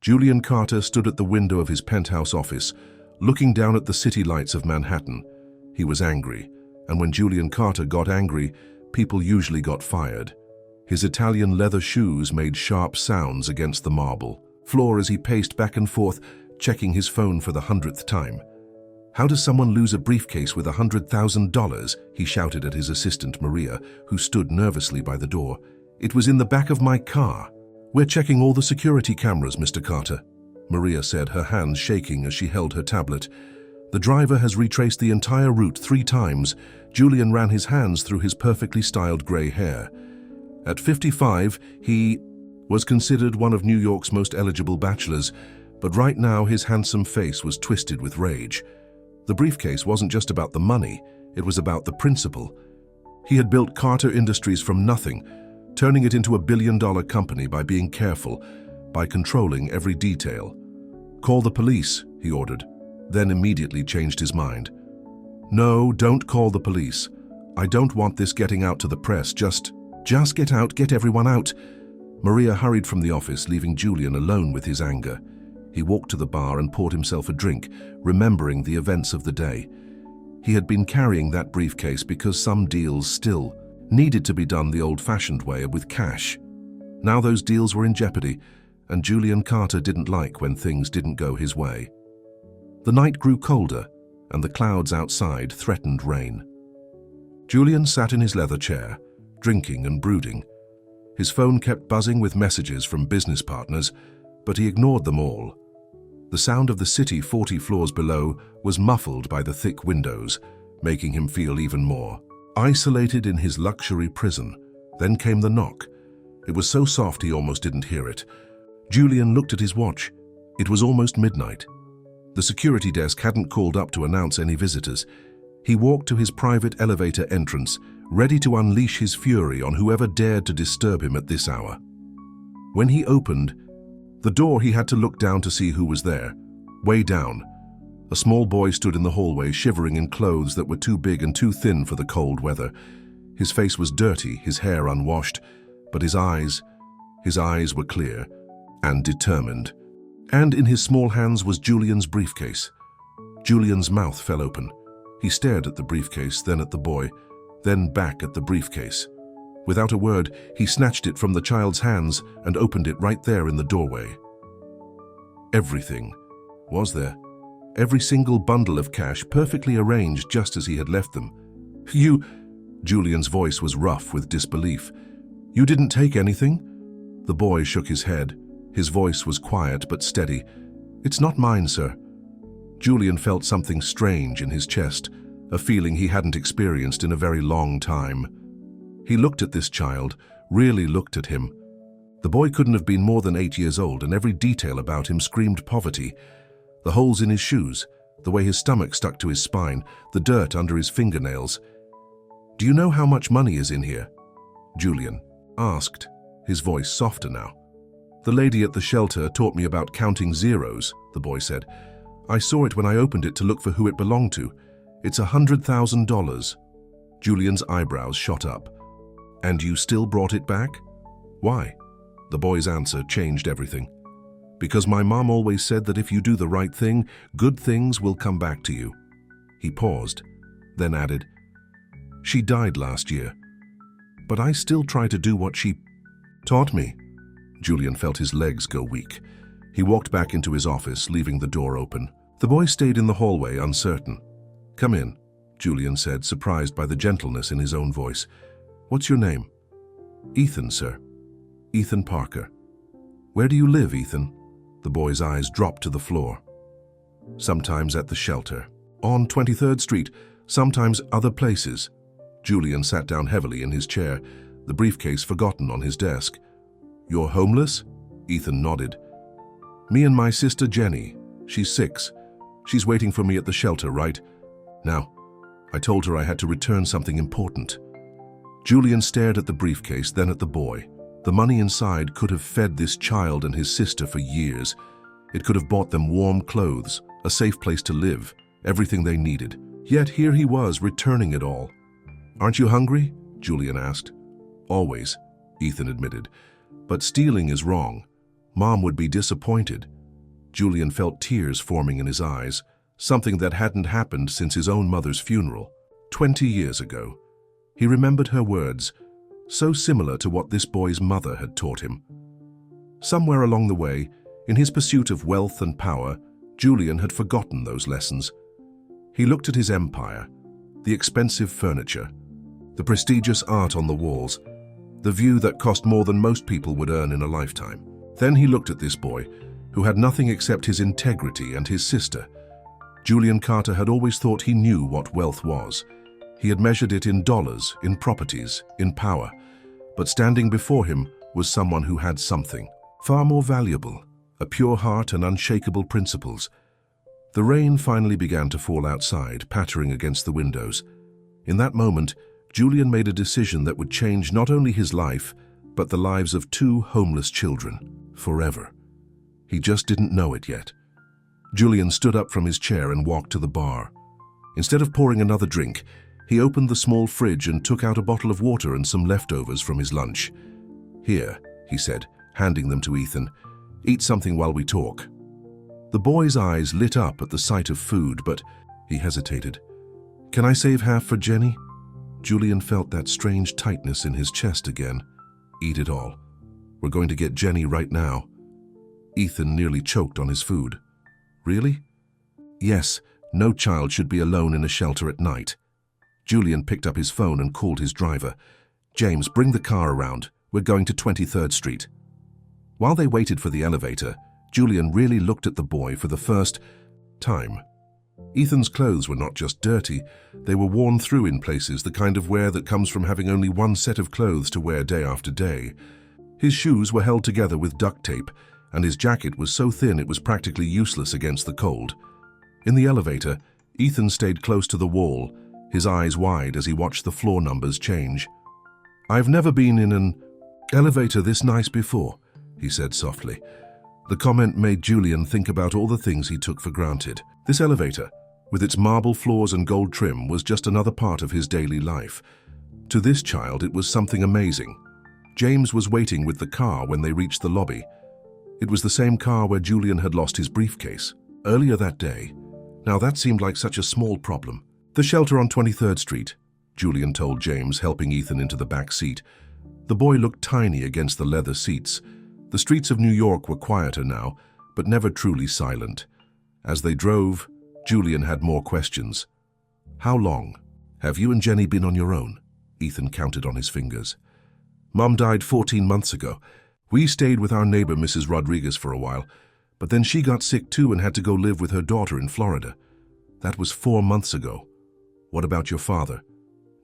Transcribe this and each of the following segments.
Julian Carter stood at the window of his penthouse office, looking down at the city lights of Manhattan. He was angry, and when Julian Carter got angry, people usually got fired. His Italian leather shoes made sharp sounds against the marble floor as he paced back and forth, checking his phone for the 100th time. "How does someone lose a briefcase with $100,000? He shouted at his assistant Maria, who stood nervously by the door. "It was in the back of my car." "We're checking all the security cameras, Mr. Carter," Maria said, her hands shaking as she held her tablet. "The driver has retraced the entire route 3 times." Julian ran his hands through his perfectly styled gray hair. At 55, he was considered one of New York's most eligible bachelors, but right now his handsome face was twisted with rage. The briefcase wasn't just about the money, it was about the principle. He had built Carter Industries from nothing, turning it into a billion-dollar company by being careful, by controlling every detail. "Call the police," he ordered, then immediately changed his mind. "No, don't call the police. I don't want this getting out to the press. Just get out, get everyone out." Maria hurried from the office, leaving Julian alone with his anger. He walked to the bar and poured himself a drink, remembering the events of the day. He had been carrying that briefcase because some deals still needed to be done the old-fashioned way, with cash. Now those deals were in jeopardy, and Julian Carter didn't like when things didn't go his way. The night grew colder, and the clouds outside threatened rain. Julian sat in his leather chair, drinking and brooding. His phone kept buzzing with messages from business partners, but he ignored them all. The sound of the city 40 floors below was muffled by the thick windows, making him feel even more isolated in his luxury prison. Then came the knock. It was so soft he almost didn't hear it. Julian looked at his watch. It was almost midnight. The security desk hadn't called up to announce any visitors. He walked to his private elevator entrance, ready to unleash his fury on whoever dared to disturb him at this hour. When he opened the door, he had to look down to see who was there. Way down, a small boy stood in the hallway, shivering in clothes that were too big and too thin for the cold weather. His face was dirty, his hair unwashed, but his eyes were clear and determined. And in his small hands was Julian's briefcase. Julian's mouth fell open. He stared at the briefcase, then at the boy, then back at the briefcase. Without a word, he snatched it from the child's hands and opened it right there in the doorway. Everything was there. Every single bundle of cash, perfectly arranged just as he had left them. "You..." Julian's voice was rough with disbelief. "You didn't take anything?" The boy shook his head. His voice was quiet but steady. "It's not mine, sir." Julian felt something strange in his chest, a feeling he hadn't experienced in a very long time. He looked at this child, really looked at him. The boy couldn't have been more than 8 years old, and every detail about him screamed poverty. The holes in his shoes, the way his stomach stuck to his spine, the dirt under his fingernails. "Do you know how much money is in here?" Julian asked, his voice softer now. "The lady at the shelter taught me about counting zeros," the boy said. "I saw it when I opened it to look for who it belonged to. It's $100,000. Julian's eyebrows shot up. "And you still brought it back?" "Why?" The boy's answer changed everything. "Because my mom always said that if you do the right thing, good things will come back to you." He paused, then added, "She died last year, but I still try to do what she taught me." Julian felt his legs go weak. He walked back into his office, leaving the door open. The boy stayed in the hallway, uncertain. "Come in," Julian said, surprised by the gentleness in his own voice. "What's your name?" "Ethan, sir." "Ethan Parker." "Where do you live, Ethan?" The boy's eyes dropped to the floor. "Sometimes at the shelter. On 23rd Street, sometimes other places." Julian sat down heavily in his chair, the briefcase forgotten on his desk. "You're homeless?" Ethan nodded. "Me and my sister Jenny. She's 6. She's waiting for me at the shelter, right now. I told her I had to return something important." Julian stared at the briefcase, then at the boy. The money inside could have fed this child and his sister for years. It could have bought them warm clothes, a safe place to live, everything they needed. Yet here he was, returning it all. "Aren't you hungry?" Julian asked. "Always," Ethan admitted. "But stealing is wrong. Mom would be disappointed." Julian felt tears forming in his eyes, something that hadn't happened since his own mother's funeral, 20 years ago. He remembered her words, so similar to what this boy's mother had taught him. Somewhere along the way, in his pursuit of wealth and power, Julian had forgotten those lessons. He looked at his empire, the expensive furniture, the prestigious art on the walls, the view that cost more than most people would earn in a lifetime. Then he looked at this boy, who had nothing except his integrity and his sister. Julian Carter had always thought he knew what wealth was. He had measured it in dollars, in properties, in power. But standing before him was someone who had something far more valuable, a pure heart and unshakable principles. The rain finally began to fall outside, pattering against the windows. In that moment, Julian made a decision that would change not only his life, but the lives of 2 homeless children, forever. He just didn't know it yet. Julian stood up from his chair and walked to the bar. Instead of pouring another drink, he opened the small fridge and took out a bottle of water and some leftovers from his lunch. "Here," he said, handing them to Ethan. "Eat something while we talk." The boy's eyes lit up at the sight of food, but he hesitated. "Can I save half for Jenny?" Julian felt that strange tightness in his chest again. "Eat it all. We're going to get Jenny right now." Ethan nearly choked on his food. "Really?" "Yes, no child should be alone in a shelter at night." Julian picked up his phone and called his driver. "James, bring the car around. We're going to 23rd Street. While they waited for the elevator, Julian really looked at the boy for the first time. Ethan's clothes were not just dirty, they were worn through in places, the kind of wear that comes from having only one set of clothes to wear day after day. His shoes were held together with duct tape, and his jacket was so thin it was practically useless against the cold. In the elevator, Ethan stayed close to the wall, his eyes wide as he watched the floor numbers change. "I've never been in an elevator this nice before," he said softly. The comment made Julian think about all the things he took for granted. This elevator, with its marble floors and gold trim, was just another part of his daily life. To this child, it was something amazing. James was waiting with the car when they reached the lobby. It was the same car where Julian had lost his briefcase earlier that day. Now that seemed like such a small problem. "The shelter on 23rd Street," Julian told James, helping Ethan into the back seat. The boy looked tiny against the leather seats. The streets of New York were quieter now, but never truly silent. As they drove, Julian had more questions. "How long have you and Jenny been on your own?" Ethan counted on his fingers. "Mom died 14 months ago. We stayed with our neighbor, Mrs. Rodriguez, for a while, but then she got sick too and had to go live with her daughter in Florida. That was 4 months ago. What about your father?"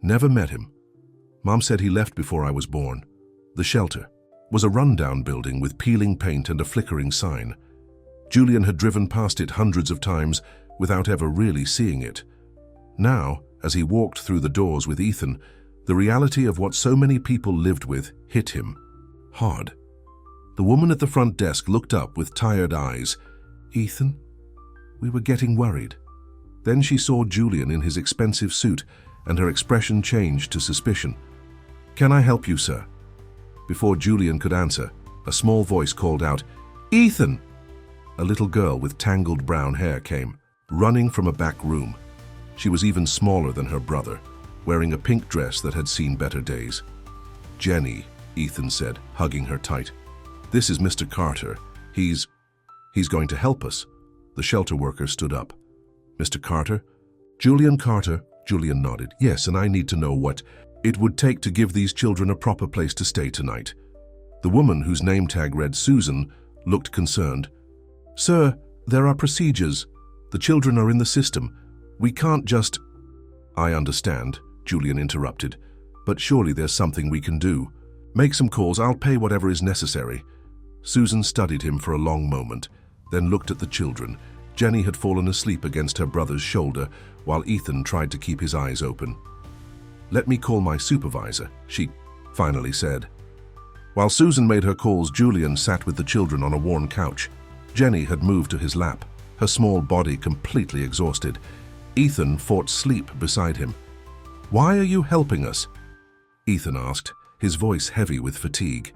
"Never met him. Mom said he left before I was born." The shelter was a rundown building with peeling paint and a flickering sign. Julian had driven past it hundreds of times without ever really seeing it. Now, as he walked through the doors with Ethan, the reality of what so many people lived with hit him hard. The woman at the front desk looked up with tired eyes. "Ethan?" "We were getting worried." Then she saw Julian in his expensive suit, and her expression changed to suspicion. "Can I help you, sir?" Before Julian could answer, a small voice called out, "Ethan!" A little girl with tangled brown hair came, running from a back room. She was even smaller than her brother, wearing a pink dress that had seen better days. "Jenny," Ethan said, hugging her tight. "This is Mr. Carter. He's going to help us." The shelter worker stood up. "Mr. Carter?" "Julian Carter," Julian nodded. "Yes, and I need to know what it would take to give these children a proper place to stay tonight." The woman, whose name tag read Susan, looked concerned. "Sir, there are procedures. The children are in the system. We can't just—" "I understand," Julian interrupted, "but surely there's something we can do. Make some calls, I'll pay whatever is necessary." Susan studied him for a long moment, then looked at the children. Jenny had fallen asleep against her brother's shoulder, while Ethan tried to keep his eyes open. "Let me call my supervisor," she finally said. While Susan made her calls, Julian sat with the children on a worn couch. Jenny had moved to his lap, her small body completely exhausted. Ethan fought sleep beside him. "Why are you helping us?" Ethan asked, his voice heavy with fatigue.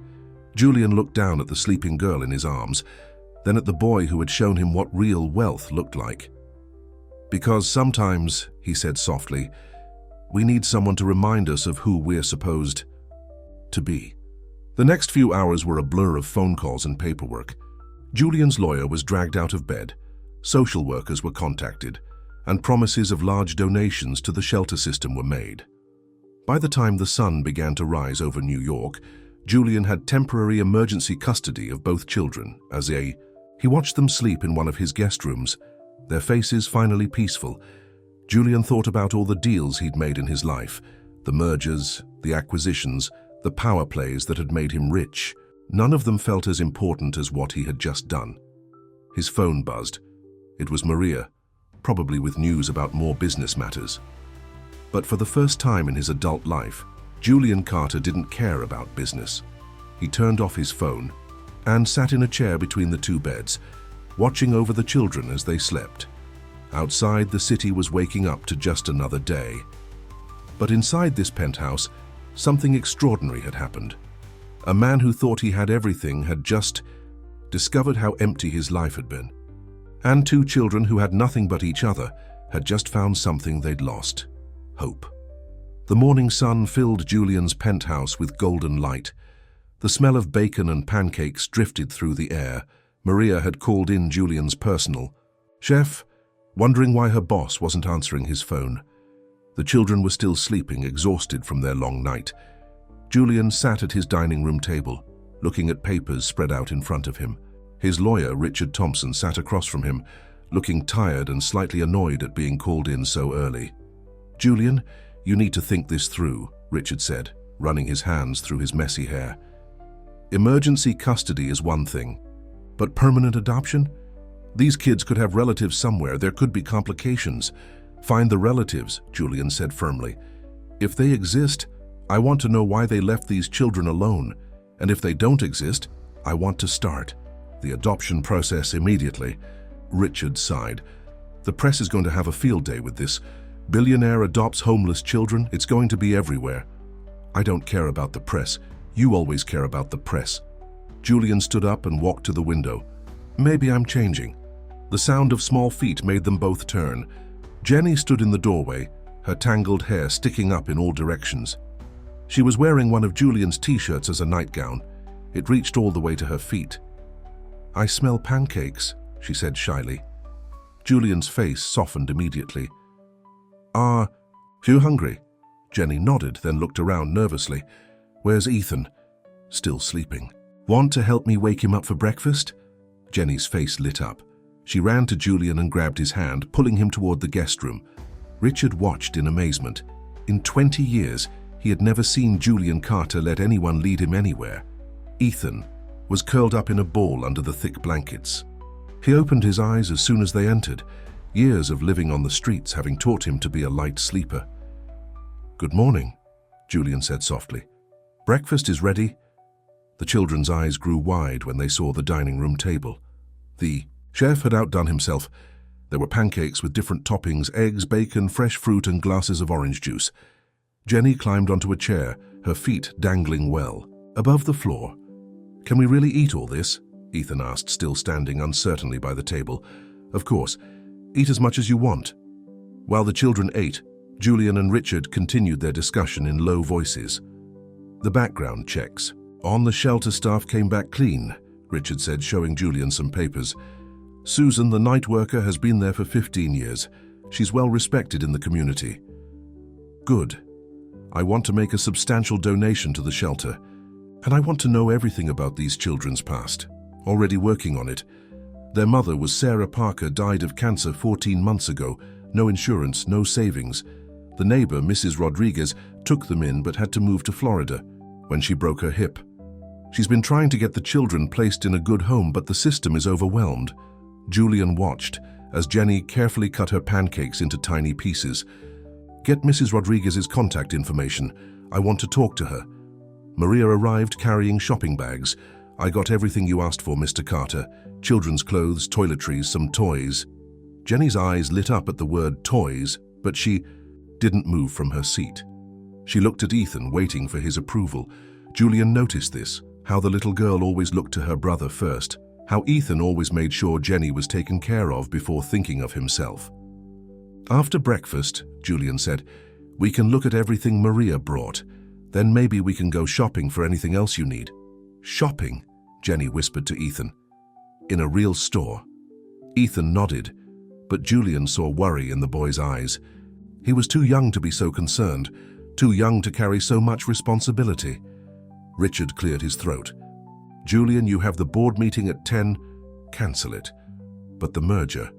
Julian looked down at the sleeping girl in his arms. then at the boy who had shown him what real wealth looked like. "Because sometimes," he said softly, "we need someone to remind us of who we're supposed to be." The next few hours were a blur of phone calls and paperwork. Julian's lawyer was dragged out of bed, social workers were contacted, and promises of large donations to the shelter system were made. By the time the sun began to rise over New York, Julian had temporary emergency custody of both children. He watched them sleep in one of his guest rooms, their faces finally peaceful. Julian thought about all the deals he'd made in his life, the mergers, the acquisitions, the power plays that had made him rich. None of them felt as important as what he had just done. His phone buzzed. It was Maria, probably with news about more business matters. But for the first time in his adult life, Julian Carter didn't care about business. He turned off his phone and sat in a chair between the two beds, watching over the children as they slept. Outside, the city was waking up to just another day. But inside this penthouse, something extraordinary had happened. A man who thought he had everything had just discovered how empty his life had been. And two children who had nothing but each other had just found something they'd lost: hope. The morning sun filled Julian's penthouse with golden light. The smell of bacon and pancakes drifted through the air. Maria had called in Julian's personal chef, wondering why her boss wasn't answering his phone. The children were still sleeping, exhausted from their long night. Julian sat at his dining room table, looking at papers spread out in front of him. His lawyer, Richard Thompson, sat across from him, looking tired and slightly annoyed at being called in so early. "Julian, you need to think this through," Richard said, running his hands through his messy hair. "Emergency custody is one thing, but permanent adoption? These kids could have relatives somewhere. There could be complications. Find the relatives," Julian said firmly. "If they exist, I want to know why they left these children alone. And if they don't exist, I want to start the adoption process immediately." Richard sighed. "The press is going to have a field day with this. Billionaire adopts homeless children. It's going to be everywhere." "I don't care about the press. You always care about the press." Julian stood up and walked to the window. "Maybe I'm changing." The sound of small feet made them both turn. Jenny stood in the doorway, her tangled hair sticking up in all directions. She was wearing one of Julian's t-shirts as a nightgown. It reached all the way to her feet. "I smell pancakes," she said shyly. Julian's face softened immediately. "Are you hungry?" Jenny nodded, then looked around nervously. "Where's Ethan?" "Still sleeping." "Want to help me wake him up for breakfast?" Jenny's face lit up. She ran to Julian and grabbed his hand, pulling him toward the guest room. Richard watched in amazement. In 20 years, he had never seen Julian Carter let anyone lead him anywhere. Ethan was curled up in a ball under the thick blankets. He opened his eyes as soon as they entered, years of living on the streets having taught him to be a light sleeper. "Good morning," Julian said softly. "Breakfast is ready." The children's eyes grew wide when they saw the dining room table. The chef had outdone himself. There were pancakes with different toppings, eggs, bacon, fresh fruit, and glasses of orange juice. Jenny climbed onto a chair, her feet dangling well above the floor. "Can we really eat all this?" Ethan asked, still standing uncertainly by the table. "Of course. Eat as much as you want." While the children ate, Julian and Richard continued their discussion in low voices. "The background checks on the shelter staff came back clean," Richard said, showing Julian some papers. "Susan, the night worker, has been there for 15 years. She's well respected in the community." "Good. I want to make a substantial donation to the shelter, and I want to know everything about these children's past. Already working on it. Their mother was Sarah Parker, died of cancer 14 months ago. No insurance, no savings. The neighbor, Mrs. Rodriguez, took them in but had to move to Florida when she broke her hip. She's been trying to get the children placed in a good home, but the system is overwhelmed." Julian watched as Jenny carefully cut her pancakes into tiny pieces. "Get Mrs. Rodriguez's contact information. I want to talk to her." Maria arrived carrying shopping bags. "I got everything you asked for, Mr. Carter. Children's clothes, toiletries, some toys." Jenny's eyes lit up at the word toys, but she didn't move from her seat. She looked at Ethan, waiting for his approval. Julian noticed this, how the little girl always looked to her brother first. How Ethan always made sure Jenny was taken care of before thinking of himself. After breakfast, Julian said, "We can look at everything Maria brought. Then maybe we can go shopping for anything else you need." "Shopping?" Jenny whispered to Ethan. "In a real store?" Ethan nodded, but Julian saw worry in the boy's eyes. He was too young to be so concerned, too young to carry so much responsibility. Richard cleared his throat. "Julian, you have the board meeting at 10. Cancel it. But the merger.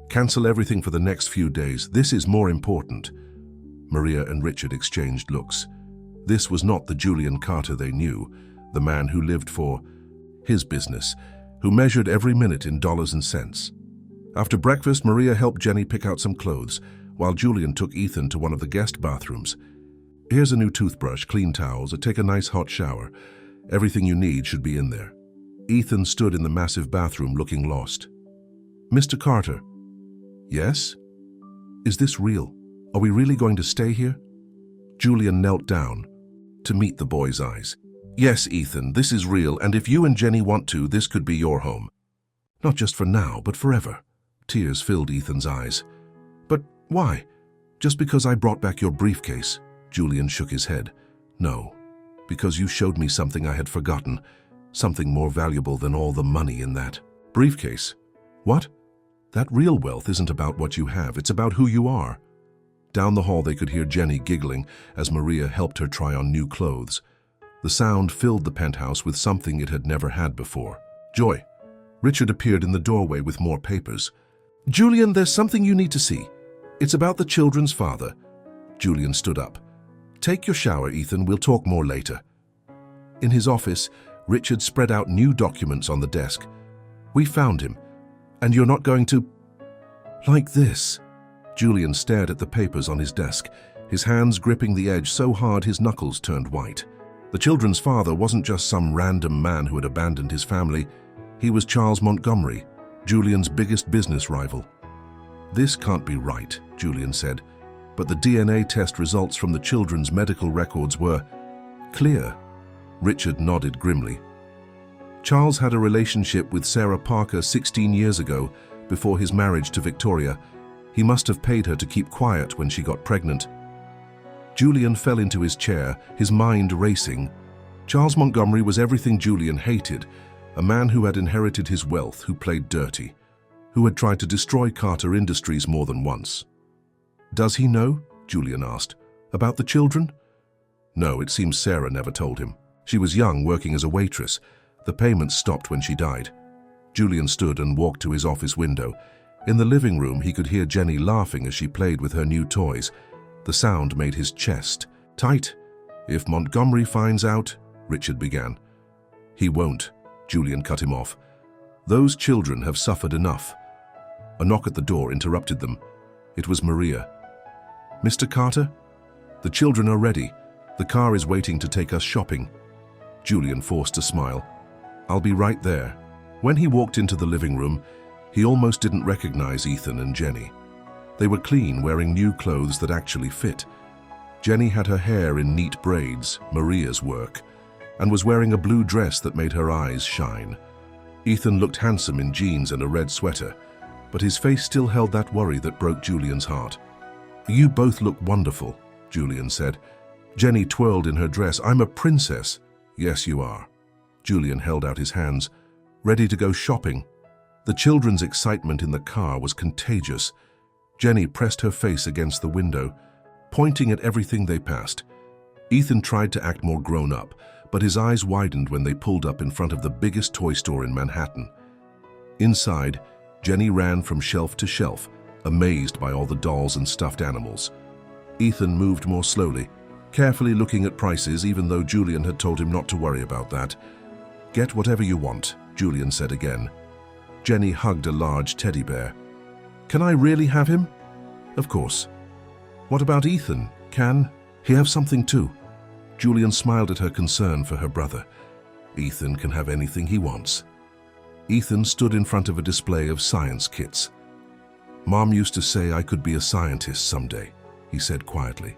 Cancel everything for the next few days. This is more important." Maria and Richard exchanged looks. This was not the Julian Carter they knew, the man who lived for his business, who measured every minute in dollars and cents. After breakfast, Maria helped Jenny pick out some clothes, while Julian took Ethan to one of the guest bathrooms. "Here's a new toothbrush, clean towels, and take a nice hot shower. Everything you need should be in there." Ethan stood in the massive bathroom looking lost. "Mr. Carter." "Yes? Is this real? Are we really going to stay here?" Julian knelt down to meet the boy's eyes. "Yes, Ethan, this is real, and if you and Jenny want to, this could be your home. Not just for now, but forever." Tears filled Ethan's eyes. "But why? Just because I brought back your briefcase?" Julian shook his head. "No, because you showed me something I had forgotten, something more valuable than all the money in that briefcase." "What?" "That real wealth isn't about what you have, it's about who you are." Down the hall they could hear Jenny giggling as Maria helped her try on new clothes. The sound filled the penthouse with something it had never had before. Joy. Richard appeared in the doorway with more papers. "Julian, there's something you need to see. It's about the children's father." Julian stood up. "Take your shower, Ethan. We'll talk more later." In his office, Richard spread out new documents on the desk. "We found him. And you're not going to—" "Like this." Julian stared at the papers on his desk, his hands gripping the edge so hard his knuckles turned white. The children's father wasn't just some random man who had abandoned his family. He was Charles Montgomery, Julian's biggest business rival. "This can't be right," Julian said, but the DNA test results from the children's medical records were clear. Richard nodded grimly. "Charles had a relationship with Sarah Parker 16 years ago, before his marriage to Victoria. He must have paid her to keep quiet when she got pregnant." Julian fell into his chair, his mind racing. Charles Montgomery was everything Julian hated, a man who had inherited his wealth, who played dirty, who had tried to destroy Carter Industries more than once. "Does he know?" Julian asked. "About the children?" "No, it seems Sarah never told him. She was young, working as a waitress. The payments stopped when she died." Julian stood and walked to his office window. In the living room, he could hear Jenny laughing as she played with her new toys. The sound made his chest tight. "If Montgomery finds out," Richard began. "He won't," Julian cut him off. "Those children have suffered enough." A knock at the door interrupted them. It was Maria. "Mr. Carter? The children are ready. The car is waiting to take us shopping." Julian forced a smile. "I'll be right there." When he walked into the living room, he almost didn't recognize Ethan and Jenny. They were clean, wearing new clothes that actually fit. Jenny had her hair in neat braids, Maria's work, and was wearing a blue dress that made her eyes shine. Ethan looked handsome in jeans and a red sweater, but his face still held that worry that broke Julian's heart. "You both look wonderful," Julian said. Jenny twirled in her dress. "I'm a princess." "Yes, you are." Julian held out his hands. "Ready to go shopping?" The children's excitement in the car was contagious. Jenny pressed her face against the window, pointing at everything they passed. Ethan tried to act more grown up, but his eyes widened when they pulled up in front of the biggest toy store in Manhattan. Inside, Jenny ran from shelf to shelf, amazed by all the dolls and stuffed animals. Ethan moved more slowly, carefully looking at prices even though Julian had told him not to worry about that. "Get whatever you want," Julian said again. Jenny hugged a large teddy bear. "Can I really have him?" "Of course." "What about Ethan? Can he have something too?" Julian smiled at her concern for her brother. "Ethan can have anything he wants." Ethan stood in front of a display of science kits. "Mom used to say I could be a scientist someday," he said quietly.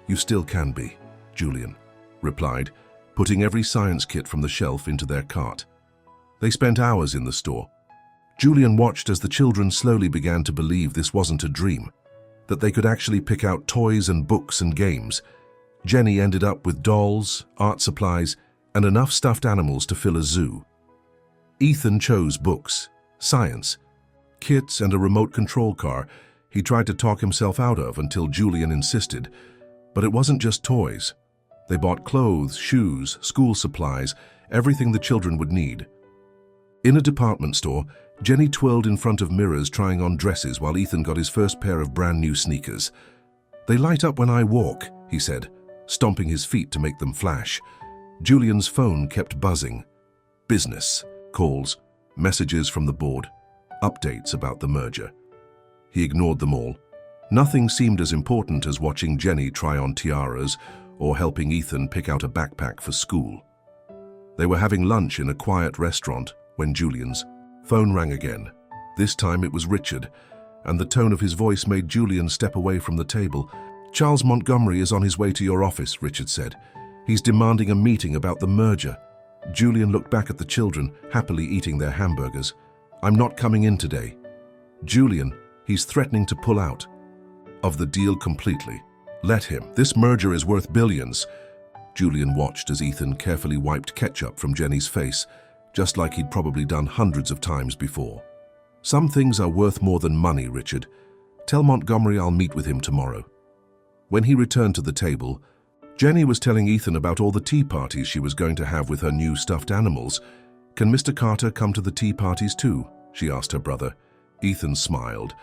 "You still can be," Julian replied, putting every science kit from the shelf into their cart. They spent hours in the store. Julian watched as the children slowly began to believe this wasn't a dream, that they could actually pick out toys and books and games. Jenny ended up with dolls, art supplies, and enough stuffed animals to fill a zoo. Ethan chose books, science, kits, and a remote control car he tried to talk himself out of until Julian insisted. But it wasn't just toys. They bought clothes, shoes, school supplies, everything the children would need. In a department store, Jenny twirled in front of mirrors trying on dresses while Ethan got his first pair of brand new sneakers. "They light up when I walk," he said, stomping his feet to make them flash. Julian's phone kept buzzing. Business, calls, messages from the board, updates about the merger. He ignored them all. Nothing seemed as important as watching Jenny try on tiaras or helping Ethan pick out a backpack for school. They were having lunch in a quiet restaurant when Julian's phone rang again. This time it was Richard, and the tone of his voice made Julian step away from the table. "Charles Montgomery is on his way to your office," Richard said. "He's demanding a meeting about the merger." Julian looked back at the children, happily eating their hamburgers. "I'm not coming in today." "Julian, he's threatening to pull out of the deal completely. Let him. This merger is worth billions." Julian watched as Ethan carefully wiped ketchup from Jenny's face, just like he'd probably done hundreds of times before. "Some things are worth more than money, Richard. Tell Montgomery I'll meet with him tomorrow." When he returned to the table, Jenny was telling Ethan about all the tea parties she was going to have with her new stuffed animals. "Can Mr. Carter come to the tea parties too?" she asked her brother. Ethan smiled,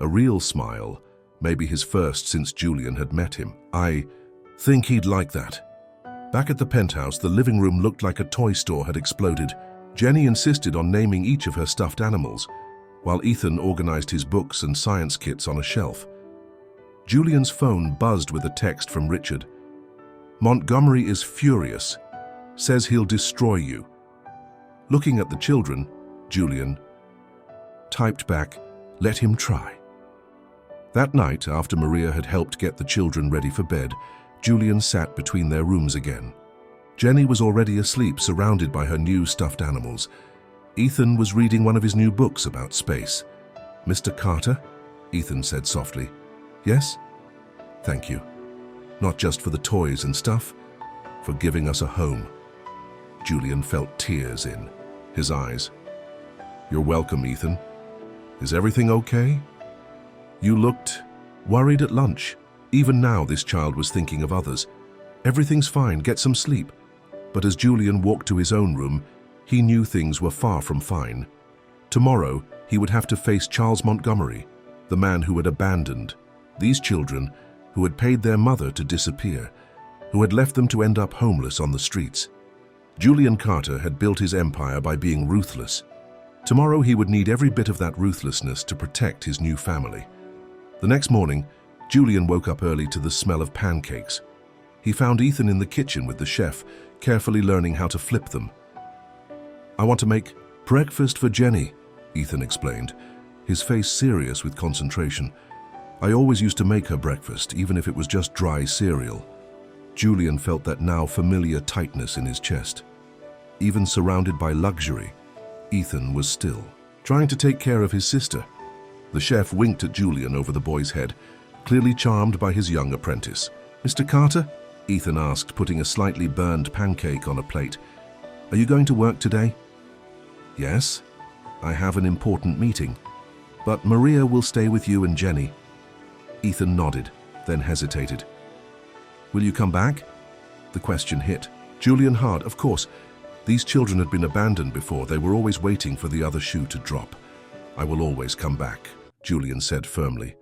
a real smile, maybe his first since Julian had met him. "I think he'd like that." Back at the penthouse, the living room looked like a toy store had exploded. Jenny insisted on naming each of her stuffed animals, while Ethan organized his books and science kits on a shelf. Julian's phone buzzed with a text from Richard. "Montgomery is furious. Says he'll destroy you." Looking at the children, Julian typed back, "Let him try." That night, after Maria had helped get the children ready for bed, Julian sat between their rooms again. Jenny was already asleep, surrounded by her new stuffed animals. Ethan was reading one of his new books about space. "Mr. Carter?" Ethan said softly. "Yes? Thank you. Not just for the toys and stuff, for giving us a home." Julian felt tears in his eyes. "You're welcome, Ethan. Is everything okay? You looked worried at lunch." Even now, this child was thinking of others. "Everything's fine, get some sleep." But as Julian walked to his own room, he knew things were far from fine. Tomorrow, he would have to face Charles Montgomery, the man who had abandoned these children, who had paid their mother to disappear, who had left them to end up homeless on the streets. Julian Carter had built his empire by being ruthless. Tomorrow he would need every bit of that ruthlessness to protect his new family. The next morning, Julian woke up early to the smell of pancakes. He found Ethan in the kitchen with the chef, carefully learning how to flip them. "I want to make breakfast for Jenny," Ethan explained, his face serious with concentration. "I always used to make her breakfast, even if it was just dry cereal." Julian felt that now familiar tightness in his chest. Even surrounded by luxury, Ethan was still trying to take care of his sister. The chef winked at Julian over the boy's head, clearly charmed by his young apprentice. "Mr. Carter?" Ethan asked, putting a slightly burned pancake on a plate. "Are you going to work today?" "Yes. I have an important meeting. But Maria will stay with you and Jenny." Ethan nodded, then hesitated. "Will you come back?" The question hit Julian hard. Of course. These children had been abandoned before. They were always waiting for the other shoe to drop. "I will always come back," Julian said firmly.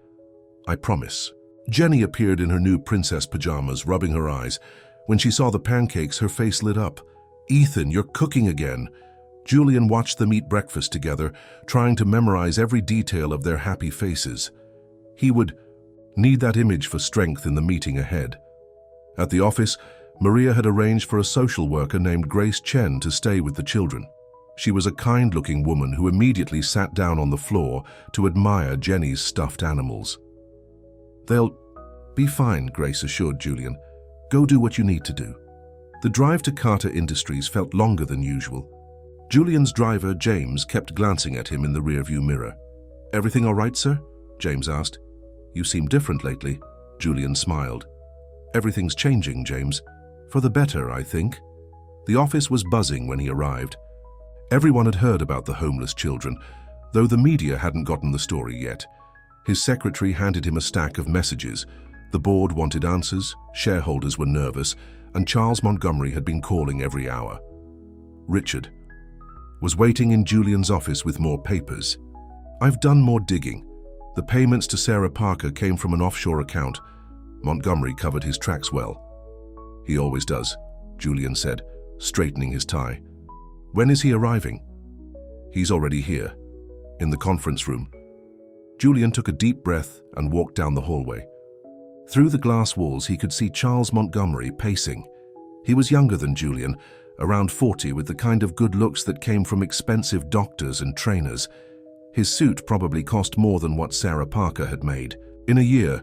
"I promise." Jenny appeared in her new princess pajamas, rubbing her eyes. When she saw the pancakes, her face lit up. "Ethan, you're cooking again." Julian watched them eat breakfast together, trying to memorize every detail of their happy faces. He would need that image for strength in the meeting ahead. At the office, Maria had arranged for a social worker named Grace Chen to stay with the children. She was a kind-looking woman who immediately sat down on the floor to admire Jenny's stuffed animals. "They'll be fine," Grace assured Julian. "Go do what you need to do." The drive to Carter Industries felt longer than usual. Julian's driver, James, kept glancing at him in the rearview mirror. "Everything all right, sir?" James asked. "You seem different lately." Julian smiled. "Everything's changing, James. For the better, I think." The office was buzzing when he arrived. Everyone had heard about the homeless children, though the media hadn't gotten the story yet. His secretary handed him a stack of messages. The board wanted answers, shareholders were nervous, and Charles Montgomery had been calling every hour. Richard was waiting in Julian's office with more papers. "I've done more digging. The payments to Sarah Parker came from an offshore account." Montgomery covered his tracks well. "He always does," Julian said, straightening his tie. "When is he arriving?" "He's already here, in the conference room." Julian took a deep breath and walked down the hallway. Through the glass walls, he could see Charles Montgomery pacing. He was younger than Julian, around 40, with the kind of good looks that came from expensive doctors and trainers. His suit probably cost more than what Sarah Parker had made. In a year,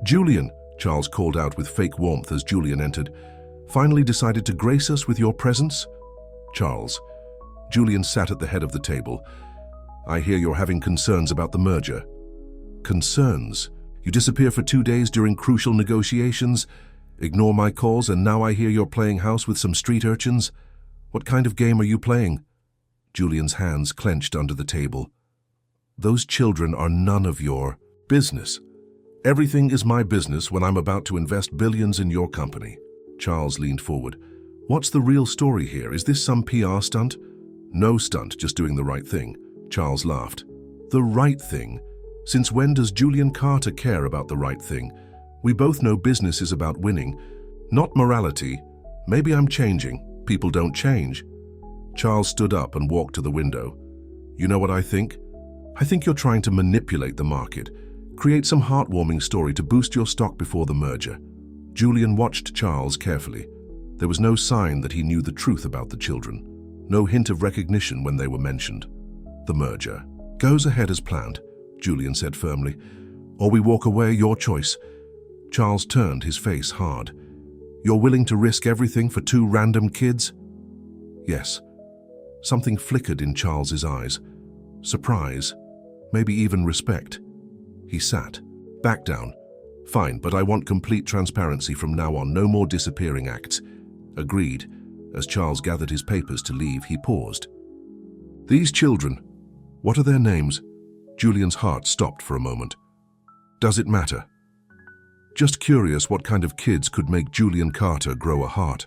"Julian," Charles called out with fake warmth as Julian entered, "finally decided to grace us with your presence?" "Charles." Julian sat at the head of the table. "I hear you're having concerns about the merger." "Concerns? You disappear for 2 days during crucial negotiations, ignore my calls, and now I hear you're playing house with some street urchins? What kind of game are you playing?" Julian's hands clenched under the table. "Those children are none of your business." "Everything is my business when I'm about to invest billions in your company." Charles leaned forward. "What's the real story here? Is this some PR stunt?" "No stunt, just doing the right thing." Charles laughed. "The right thing? Since when does Julian Carter care about the right thing? We both know business is about winning, not morality. Maybe I'm changing. People don't change." Charles stood up and walked to the window. "You know what I think? I think you're trying to manipulate the market, create some heartwarming story to boost your stock before the merger." Julian watched Charles carefully. There was no sign that he knew the truth about the children, no hint of recognition when they were mentioned. "The merger goes ahead as planned," Julian said firmly. "Or we walk away, your choice." Charles turned, his face hard. "You're willing to risk everything for 2 random kids?" "Yes." Something flickered in Charles's eyes. Surprise, maybe even respect. He sat. "Back down." "Fine, but I want complete transparency from now on. No more disappearing acts." "Agreed." As Charles gathered his papers to leave, he paused. "These children, what are their names?" Julian's heart stopped for a moment. "Does it matter?" "Just curious what kind of kids could make Julian Carter grow a heart."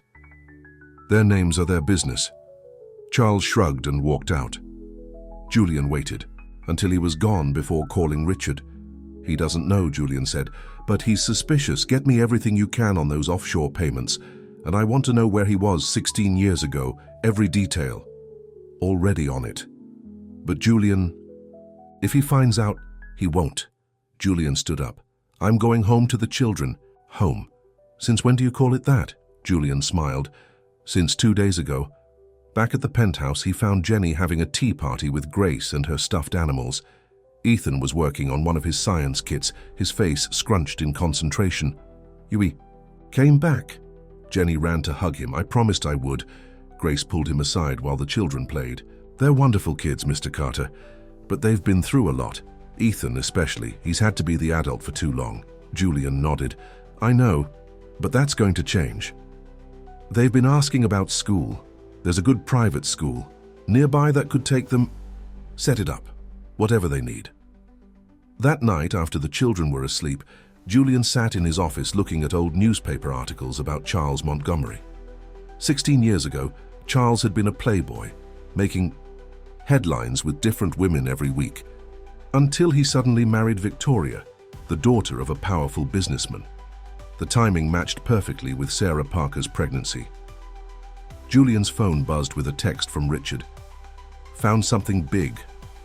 "Their names are their business." Charles shrugged and walked out. Julian waited until he was gone before calling Richard. "He doesn't know," Julian said, "but he's suspicious. Get me everything you can on those offshore payments, and I want to know where he was 16 years ago, every detail." "Already on it." "But Julian, if he finds out, he won't." Julian stood up. "I'm going home to the children." "Home? Since when do you call it that?" Julian smiled. "Since 2 days ago." Back at the penthouse, he found Jenny having a tea party with Grace and her stuffed animals. Ethan was working on one of his science kits, his face scrunched in concentration. "You came back?" Jenny ran to hug him. "I promised I would." Grace pulled him aside while the children played. "They're wonderful kids, Mr. Carter, but they've been through a lot. Ethan especially. He's had to be the adult for too long." Julian nodded. "I know, but that's going to change." "They've been asking about school. There's a good private school nearby that could take them. Set it up, whatever they need." That night, after the children were asleep, Julian sat in his office looking at old newspaper articles about Charles Montgomery. 16 years ago, Charles had been a playboy, making headlines with different women every week, until he suddenly married Victoria, the daughter of a powerful businessman. The timing matched perfectly with Sarah Parker's pregnancy. Julian's phone buzzed with a text from Richard. "Found something big.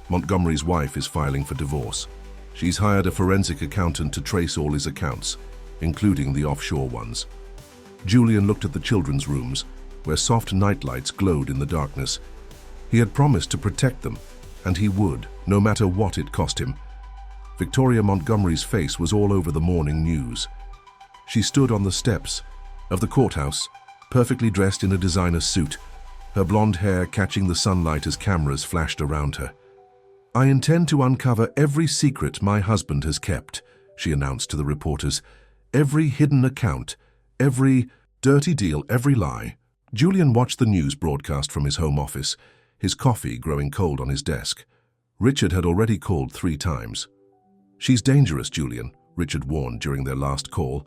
Montgomery's wife is filing for divorce. She's hired a forensic accountant to trace all his accounts, including the offshore ones." Julian looked at the children's rooms, where soft nightlights glowed in the darkness. He had promised to protect them, and he would, no matter what it cost him. Victoria Montgomery's face was all over the morning news. She stood on the steps of the courthouse, perfectly dressed in a designer suit. her blonde hair catching the sunlight as cameras flashed around her. "I intend to uncover every secret my husband has kept," she announced to the reporters. "Every hidden account, every dirty deal, every lie." Julian watched the news broadcast from his home office, his coffee growing cold on his desk. Richard had already called 3 times. "She's dangerous, Julian," Richard warned during their last call.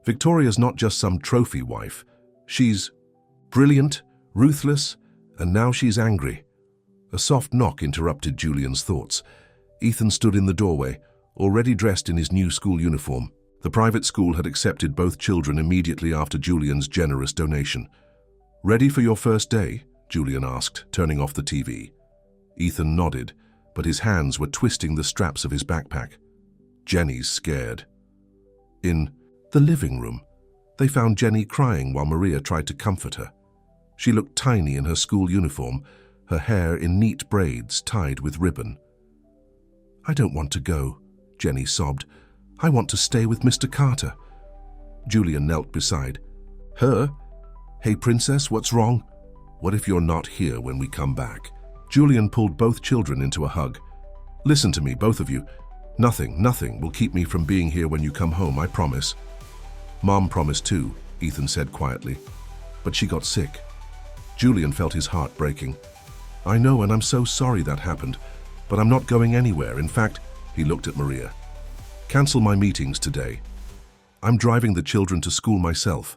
"Victoria's not just some trophy wife. She's brilliant, ruthless, and now she's angry." A soft knock interrupted Julian's thoughts. Ethan stood in the doorway, already dressed in his new school uniform. The private school had accepted both children immediately after Julian's generous donation. "Ready for your first day?" Julian asked, turning off the TV. Ethan nodded, but his hands were twisting the straps of his backpack. Jenny's scared. In the living room, they found Jenny crying while Maria tried to comfort her. She looked tiny in her school uniform, her hair in neat braids tied with ribbon. "I don't want to go," Jenny sobbed. "I want to stay with Mr. Carter." Julian knelt beside her. "Hey, princess, what's wrong? What if you're not here when we come back?" Julian pulled both children into a hug. "Listen to me, both of you. Nothing will keep me from being here when you come home, I promise." "Mom promised too," Ethan said quietly. "But she got sick." Julian felt his heart breaking. "I know, and I'm so sorry that happened, but I'm not going anywhere. In fact," he looked at Maria, "cancel my meetings today. I'm driving the children to school myself."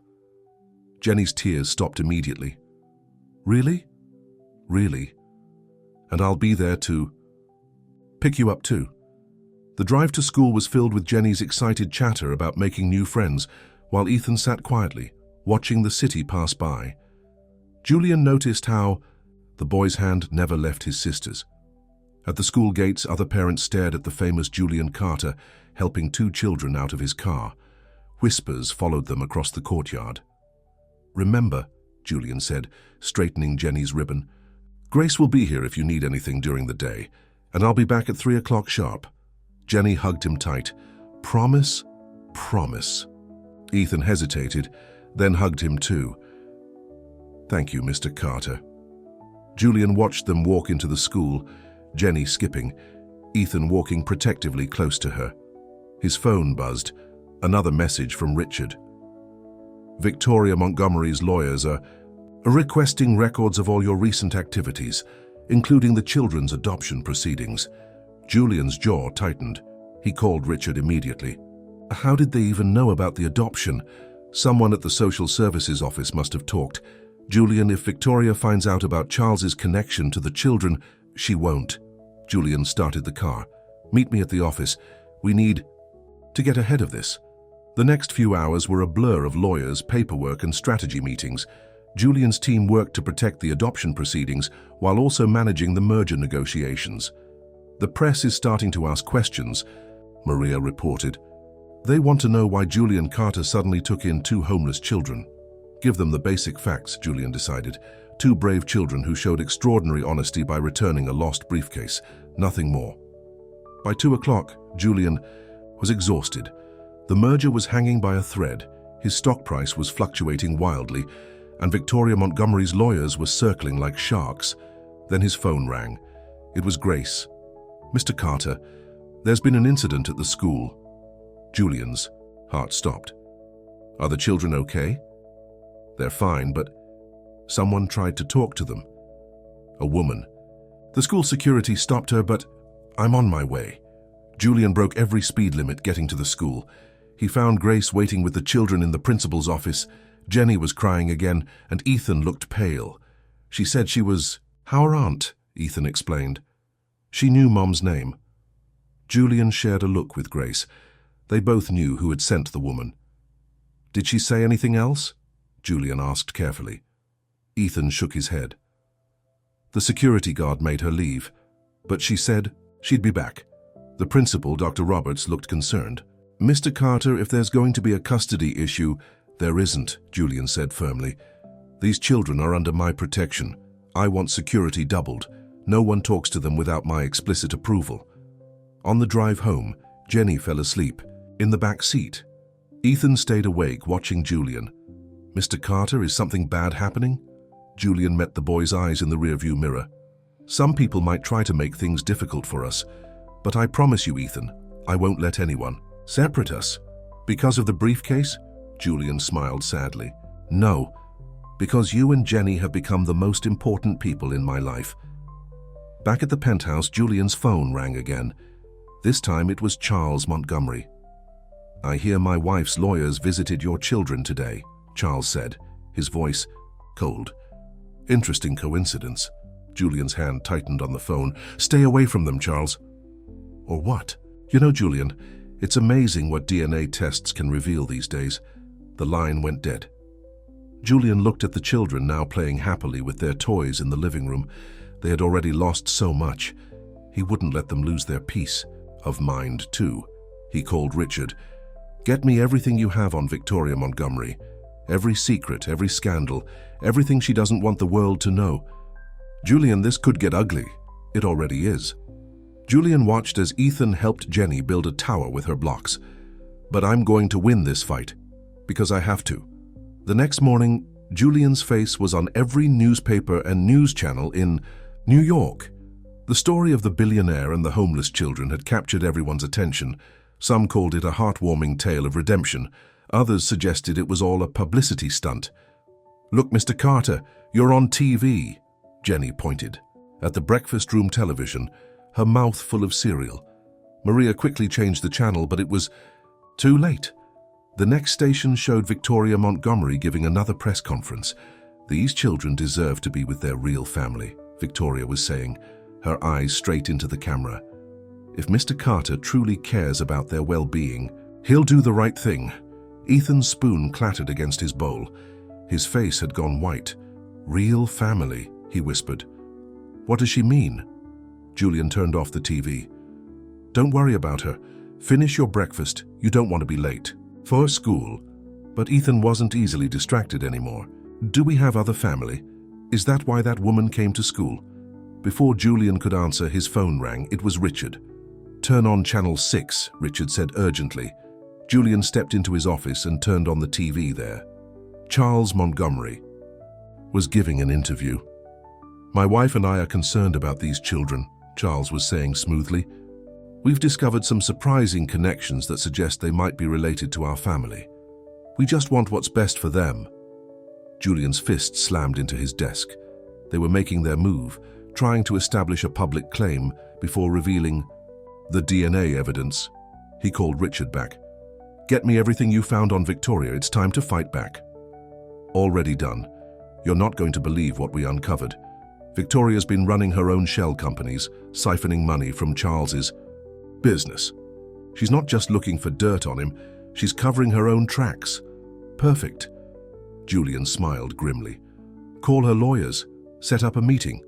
Jenny's tears stopped immediately. "Really? Really? And I'll be there to pick you up too." The drive to school was filled with Jenny's excited chatter about making new friends, while Ethan sat quietly, watching the city pass by. Julian noticed how the boy's hand never left his sister's. At the school gates, other parents stared at the famous Julian Carter, helping 2 children out of his car. Whispers followed them across the courtyard. "Remember," Julian said, straightening Jenny's ribbon, "Grace will be here if you need anything during the day, and I'll be back at 3 o'clock sharp." Jenny hugged him tight. "Promise? Promise." Ethan hesitated, then hugged him too. "Thank you, Mr. Carter." Julian watched them walk into the school, Jenny skipping, Ethan walking protectively close to her. His phone buzzed, another message from Richard. "Victoria Montgomery's lawyers are requesting records of all your recent activities, including the children's adoption proceedings." Julian's jaw tightened. He called Richard immediately. How did they even know about the adoption? Someone at the social services office must have talked. "Julian, if Victoria finds out about Charles's connection to the children, she won't." Julian started the car. "Meet me at the office. We need to get ahead of this." The next few hours were a blur of lawyers, paperwork, and strategy meetings. Julian's team worked to protect the adoption proceedings while also managing the merger negotiations. "The press is starting to ask questions," Maria reported. "They want to know why Julian Carter suddenly took in 2 homeless children." "Give them the basic facts," Julian decided. 2 brave children who showed extraordinary honesty by returning a lost briefcase. Nothing more. By 2 o'clock, Julian was exhausted. The merger was hanging by a thread. His stock price was fluctuating wildly, and Victoria Montgomery's lawyers were circling like sharks. Then his phone rang. It was Grace. "Mr. Carter, there's been an incident at the school." Julian's heart stopped. "Are the children okay?" "They're fine, but someone tried to talk to them." "A woman." "The school security stopped her, but I'm on my way." Julian broke every speed limit getting to the school. He found Grace waiting with the children in the principal's office. Jenny was crying again, and Ethan looked pale. She said she was our aunt, Ethan explained. She knew Mom's name. Julian shared a look with Grace. They both knew who had sent the woman. "Did she say anything else?" Julian asked carefully. Ethan shook his head. "The security guard made her leave, but she said she'd be back." The principal, Dr. Roberts, looked concerned. "Mr. Carter, if there's going to be a custody issue—" "There isn't," Julian said firmly. "These children are under my protection. I want security doubled. No one talks to them without my explicit approval." On the drive home, Jenny fell asleep, in the back seat. Ethan stayed awake watching Julian. "Mr. Carter, is something bad happening?" Julian met the boy's eyes in the rearview mirror. Some people might try to make things difficult for us, but I promise you, Ethan, I won't let anyone separate us. Because of the briefcase? Julian smiled sadly. No, because you and Jenny have become the most important people in my life. Back at the penthouse, Julian's phone rang again. This time it was Charles Montgomery. I hear my wife's lawyers visited your children today, Charles said, his voice cold. Interesting coincidence. Julian's hand tightened on the phone. Stay away from them, Charles. Or what? You know, Julian, it's amazing what DNA tests can reveal these days. The line went dead. Julian looked at the children now playing happily with their toys in the living room. They had already lost so much. He wouldn't let them lose their peace of mind, too. He called Richard. Get me everything you have on Victoria Montgomery. Every secret, every scandal, everything she doesn't want the world to know. Julian, this could get ugly. It already is. Julian watched as Ethan helped Jenny build a tower with her blocks. But I'm going to win this fight, because I have to. The next morning, Julian's face was on every newspaper and news channel in New York. The story of the billionaire and the homeless children had captured everyone's attention. Some called it a heartwarming tale of redemption. Others suggested it was all a publicity stunt. Look, Mr. Carter, you're on TV, Jenny pointed. At the breakfast room television, her mouth full of cereal. Maria quickly changed the channel, but it was too late. The next station showed Victoria Montgomery giving another press conference. These children deserve to be with their real family, Victoria was saying, her eyes straight into the camera. If Mr. Carter truly cares about their well-being, he'll do the right thing. Ethan's spoon clattered against his bowl. His face had gone white. Real family, he whispered. What does she mean? Julian turned off the TV. Don't worry about her. Finish your breakfast. You don't want to be late. For school. But Ethan wasn't easily distracted anymore. Do we have other family? Is that why that woman came to school? Before Julian could answer, his phone rang. It was Richard. Turn on channel 6, Richard said urgently. Julian stepped into his office and turned on the TV there. Charles Montgomery was giving an interview. My wife and I are concerned about these children, Charles was saying smoothly. We've discovered some surprising connections that suggest they might be related to our family. We just want what's best for them. Julian's fist slammed into his desk. They were making their move, trying to establish a public claim before revealing the DNA evidence. He called Richard back. Get me everything you found on Victoria. It's time to fight back. Already done. You're not going to believe what we uncovered. Victoria's been running her own shell companies, siphoning money from Charles's business. She's not just looking for dirt on him, she's covering her own tracks. Perfect. Julian smiled grimly. Call her lawyers. Set up a meeting.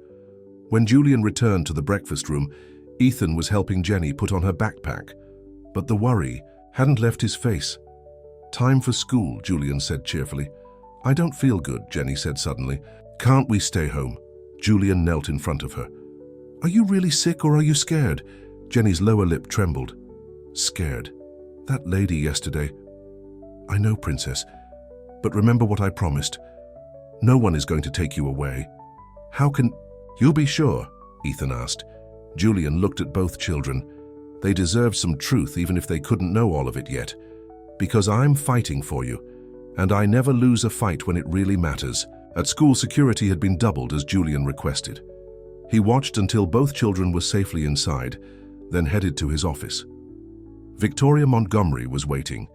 When Julian returned to the breakfast room, Ethan was helping Jenny put on her backpack. But the worry hadn't left his face. Time for school, Julian said cheerfully. I don't feel good, Jenny said suddenly. Can't we stay home? Julian knelt in front of her. Are you really sick or are you scared? Jenny's lower lip trembled. Scared. That lady yesterday. I know, Princess. But remember what I promised. No one is going to take you away. How can... You'll be sure? Ethan asked. Julian looked at both children. They deserved some truth even if they couldn't know all of it yet. Because I'm fighting for you. And I never lose a fight when it really matters. At school, security had been doubled as Julian requested. He watched until both children were safely inside, then headed to his office. Victoria Montgomery was waiting.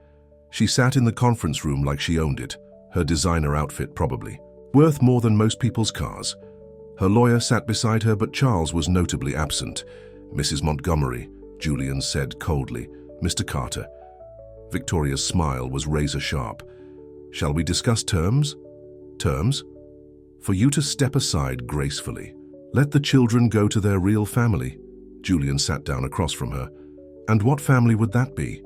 She sat in the conference room like she owned it, her designer outfit probably, worth more than most people's cars. Her lawyer sat beside her, but Charles was notably absent. Mrs. Montgomery, Julian said coldly. Mr. Carter. Victoria's smile was razor-sharp. Shall we discuss terms? Terms? For you to step aside gracefully. Let the children go to their real family. Julian sat down across from her. And what family would that be?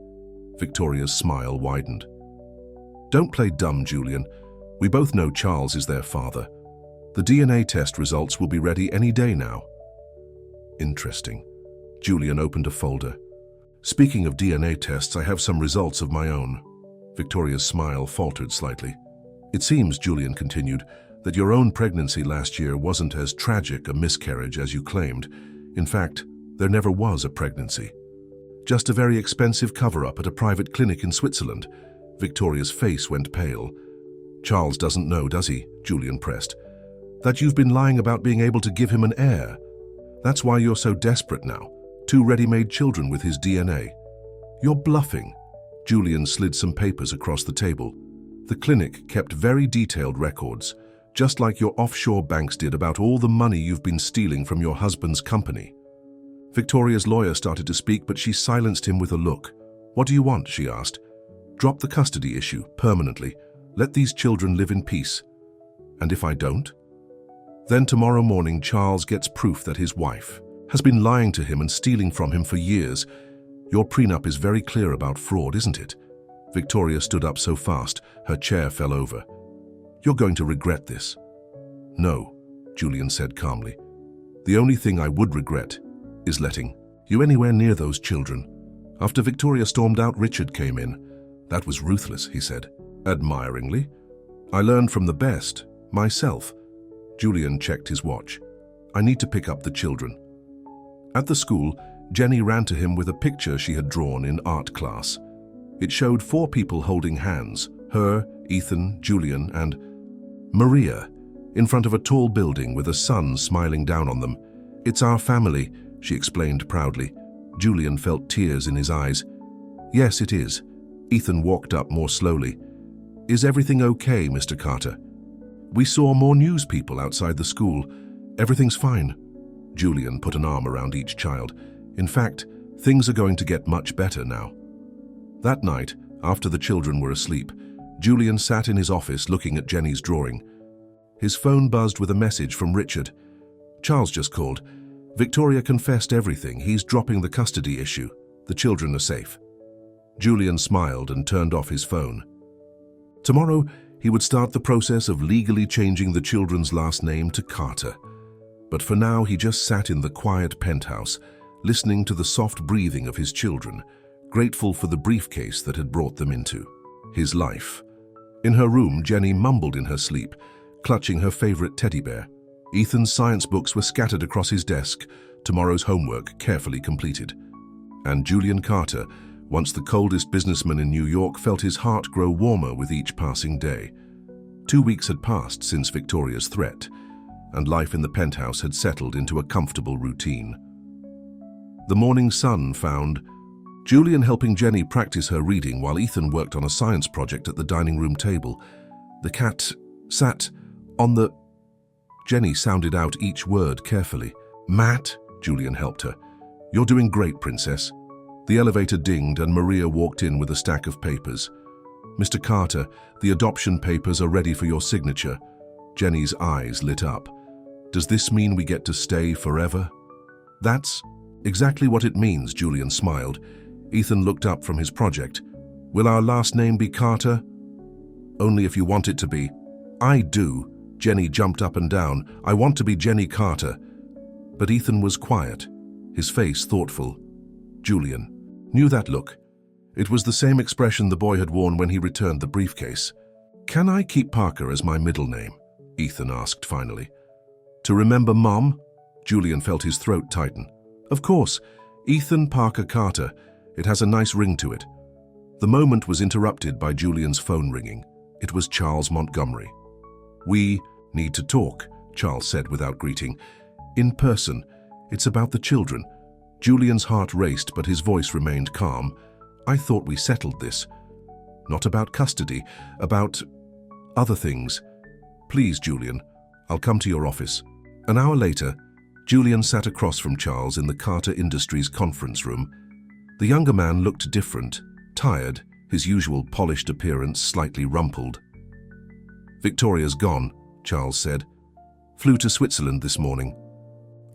Victoria's smile widened. Don't play dumb, Julian. We both know Charles is their father. The DNA test results will be ready any day now. Interesting. Julian opened a folder. Speaking of DNA tests, I have some results of my own. Victoria's smile faltered slightly. It seems, Julian continued, that your own pregnancy last year wasn't as tragic a miscarriage as you claimed. In fact, there never was a pregnancy. Just a very expensive cover-up at a private clinic in Switzerland. Victoria's face went pale. Charles doesn't know, does he? Julian pressed. That you've been lying about being able to give him an heir. That's why you're so desperate now. 2 ready-made children with his DNA. You're bluffing. Julian slid some papers across the table. The clinic kept very detailed records, just like your offshore banks did about all the money you've been stealing from your husband's company. Victoria's lawyer started to speak, but she silenced him with a look. What do you want? She asked. Drop the custody issue, permanently. Let these children live in peace. And if I don't? Then tomorrow morning Charles gets proof that his wife has been lying to him and stealing from him for years. Your prenup is very clear about fraud, isn't it? Victoria stood up so fast, her chair fell over. You're going to regret this. No, Julian said calmly. The only thing I would regret is letting you anywhere near those children. After Victoria stormed out, Richard came in. That was ruthless, he said, admiringly. I learned from the best, myself. Julian checked his watch. I need to pick up the children. At the school, Jenny ran to him with a picture she had drawn in art class. It showed 4 people holding hands, her, Ethan, Julian, and Maria, in front of a tall building with a sun smiling down on them. It's our family, she explained proudly. Julian felt tears in his eyes. Yes, it is. Ethan walked up more slowly. Is everything okay, Mr. Carter? We saw more news people outside the school. Everything's fine. Julian put an arm around each child. In fact, things are going to get much better now. That night, after the children were asleep, Julian sat in his office looking at Jenny's drawing. His phone buzzed with a message from Richard. Charles just called. Victoria confessed everything. He's dropping the custody issue. The children are safe. Julian smiled and turned off his phone. Tomorrow, he would start the process of legally changing the children's last name to Carter. But for now, he just sat in the quiet penthouse, listening to the soft breathing of his children, grateful for the briefcase that had brought them into his life. In her room, Jenny mumbled in her sleep, clutching her favorite teddy bear. Ethan's science books were scattered across his desk, tomorrow's homework carefully completed. And Julian Carter, once the coldest businessman in New York, felt his heart grow warmer with each passing day. 2 weeks had passed since Victoria's threat, and life in the penthouse had settled into a comfortable routine. The morning sun found Julian helping Jenny practice her reading while Ethan worked on a science project at the dining room table. The cat sat on the... Jenny sounded out each word carefully. Matt, Julian helped her. You're doing great, princess. The elevator dinged and Maria walked in with a stack of papers. Mr. Carter, the adoption papers are ready for your signature. Jenny's eyes lit up. Does this mean we get to stay forever? That's exactly what it means, Julian smiled. Ethan looked up from his project. Will our last name be Carter? Only if you want it to be. I do. Jenny jumped up and down. I want to be Jenny Carter. But Ethan was quiet, his face thoughtful. Julian knew that look. It was the same expression the boy had worn when he returned the briefcase. Can I keep Parker as my middle name? Ethan asked finally. To remember Mom? Julian felt his throat tighten. Of course, Ethan Parker Carter. It has a nice ring to it. The moment was interrupted by Julian's phone ringing. It was Charles Montgomery. We need to talk, Charles said without greeting. In person. It's about the children. Julian's heart raced, but his voice remained calm. I thought we settled this. Not about custody, about other things. Please, Julian, I'll come to your office. An hour later, Julian sat across from Charles in the Carter Industries conference room. The younger man looked different, tired, his usual polished appearance slightly rumpled. Victoria's gone, Charles said. Flew to Switzerland this morning.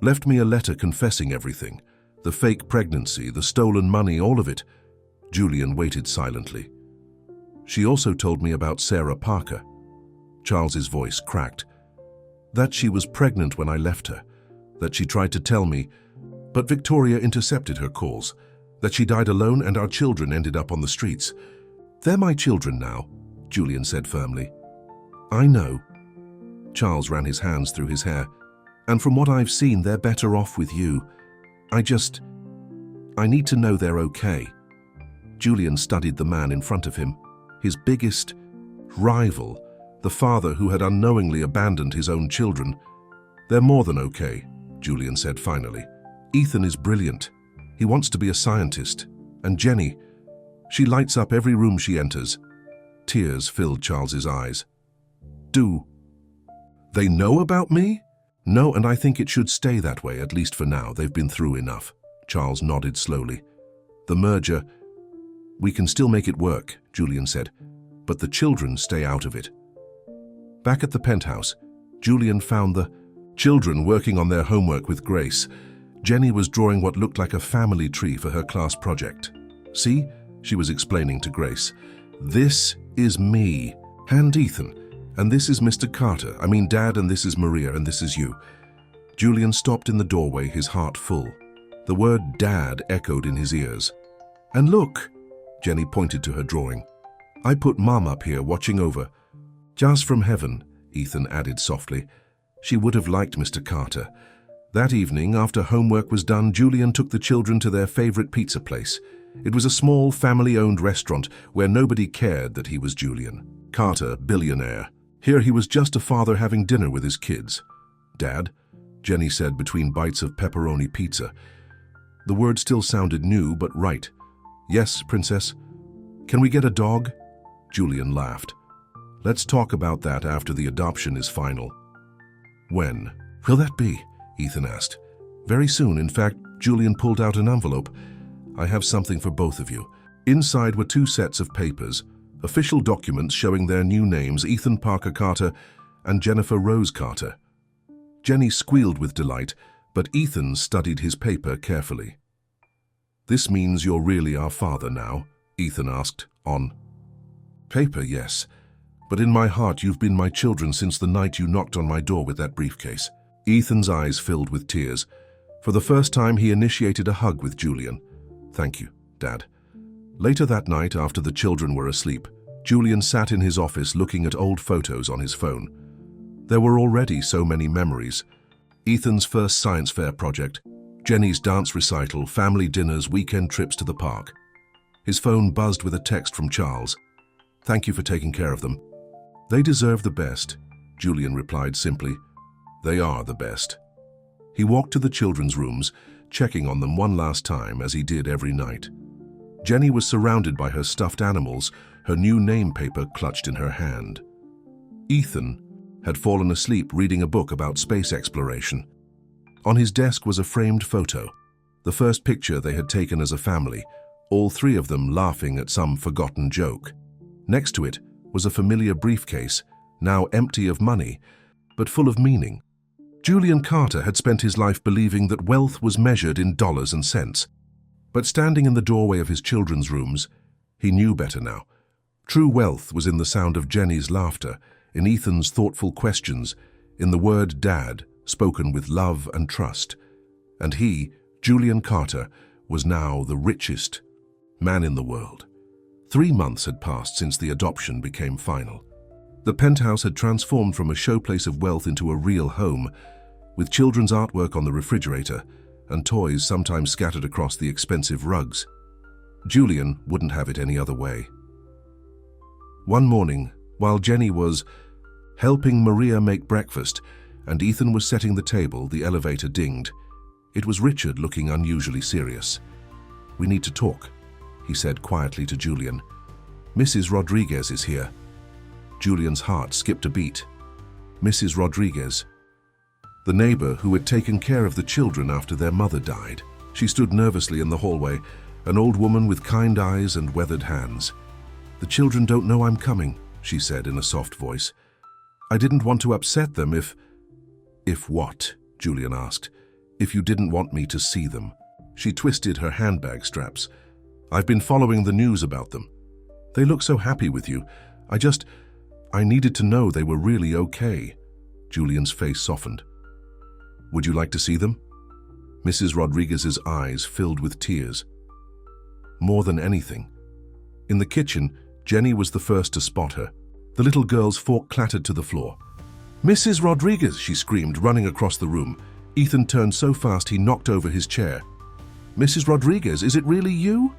Left me a letter confessing everything. The fake pregnancy, the stolen money, all of it. Julian waited silently. She also told me about Sarah Parker. Charles's voice cracked. That she was pregnant when I left her. That she tried to tell me, but Victoria intercepted her calls. That she died alone and our children ended up on the streets. They're my children now, Julian said firmly. I know. Charles ran his hands through his hair. "And from what I've seen, they're better off with you. I need to know they're okay." Julian studied the man in front of him, his biggest rival, the father who had unknowingly abandoned his own children. "They're more than okay," Julian said finally. "Ethan is brilliant. He wants to be a scientist. And Jenny, she lights up every room she enters." Tears filled Charles's eyes. "Do they know about me?" "No, and I think it should stay that way, at least for now. They've been through enough." Charles nodded slowly. "The merger, we can still make it work," Julian said, "but the children stay out of it." Back at the penthouse, Julian found the children working on their homework with Grace. Jenny was drawing what looked like a family tree for her class project. "See," she was explaining to Grace, "this is me and Ethan, and this is Mr. Carter. I mean Dad, and this is Maria, and this is you." Julian stopped in the doorway, his heart full. The word Dad echoed in his ears. "And look," Jenny pointed to her drawing, "I put Mom up here watching over." "Just from heaven," Ethan added softly. She would have liked Mr. Carter. That evening, after homework was done, Julian took the children to their favorite pizza place. It was a small, family-owned restaurant where nobody cared that he was Julian Carter, billionaire. Here he was just a father having dinner with his kids. "Dad," Jenny said between bites of pepperoni pizza. The word still sounded new, but right. "Yes, Princess." "Can we get a dog?" Julian laughed. "Let's talk about that after the adoption is final." "When will that be?" Ethan asked. "Very soon. In fact," Julian pulled out an envelope. "I have something for both of you." Inside were 2 sets of papers, official documents showing their new names, Ethan Parker Carter and Jennifer Rose Carter. Jenny squealed with delight, but Ethan studied his paper carefully. "This means you're really our father now?" Ethan asked. "On paper, yes. But in my heart, you've been my children since the night you knocked on my door with that briefcase." Ethan's eyes filled with tears. For the first time, he initiated a hug with Julian. "Thank you, Dad." Later that night, after the children were asleep, Julian sat in his office looking at old photos on his phone. There were already so many memories. Ethan's first science fair project, Jenny's dance recital, family dinners, weekend trips to the park. His phone buzzed with a text from Charles. "Thank you for taking care of them." "They deserve the best," Julian replied simply. "They are the best." He walked to the children's rooms, checking on them one last time, as he did every night. Jenny was surrounded by her stuffed animals, her new name paper clutched in her hand. Ethan had fallen asleep reading a book about space exploration. On his desk was a framed photo, the first picture they had taken as a family, all 3 of them laughing at some forgotten joke. Next to it was a familiar briefcase, now empty of money, but full of meaning. Julian Carter had spent his life believing that wealth was measured in dollars and cents. But standing in the doorway of his children's rooms, he knew better now. True wealth was in the sound of Jenny's laughter, in Ethan's thoughtful questions, in the word Dad, spoken with love and trust. And he, Julian Carter, was now the richest man in the world. 3 months had passed since the adoption became final. The penthouse had transformed from a showplace of wealth into a real home, with children's artwork on the refrigerator and toys sometimes scattered across the expensive rugs. Julian wouldn't have it any other way. One morning, while Jenny was helping Maria make breakfast and Ethan was setting the table, the elevator dinged. It was Richard, looking unusually serious. "We need to talk," he said quietly to Julian. "Mrs. Rodriguez is here." Julian's heart skipped a beat. Mrs. Rodriguez, the neighbor who had taken care of the children after their mother died. She stood nervously in the hallway, an old woman with kind eyes and weathered hands. "The children don't know I'm coming," she said in a soft voice. "I didn't want to upset them if..." "If what?" Julian asked. "If you didn't want me to see them." She twisted her handbag straps. "I've been following the news about them. They look so happy with you. I needed to know they were really okay." Julian's face softened. "Would you like to see them?" Mrs. Rodriguez's eyes filled with tears. More than anything. In the kitchen, Jenny was the first to spot her. The little girl's fork clattered to the floor. "Mrs. Rodriguez," she screamed, running across the room. Ethan turned so fast he knocked over his chair. "Mrs. Rodriguez, is it really you?"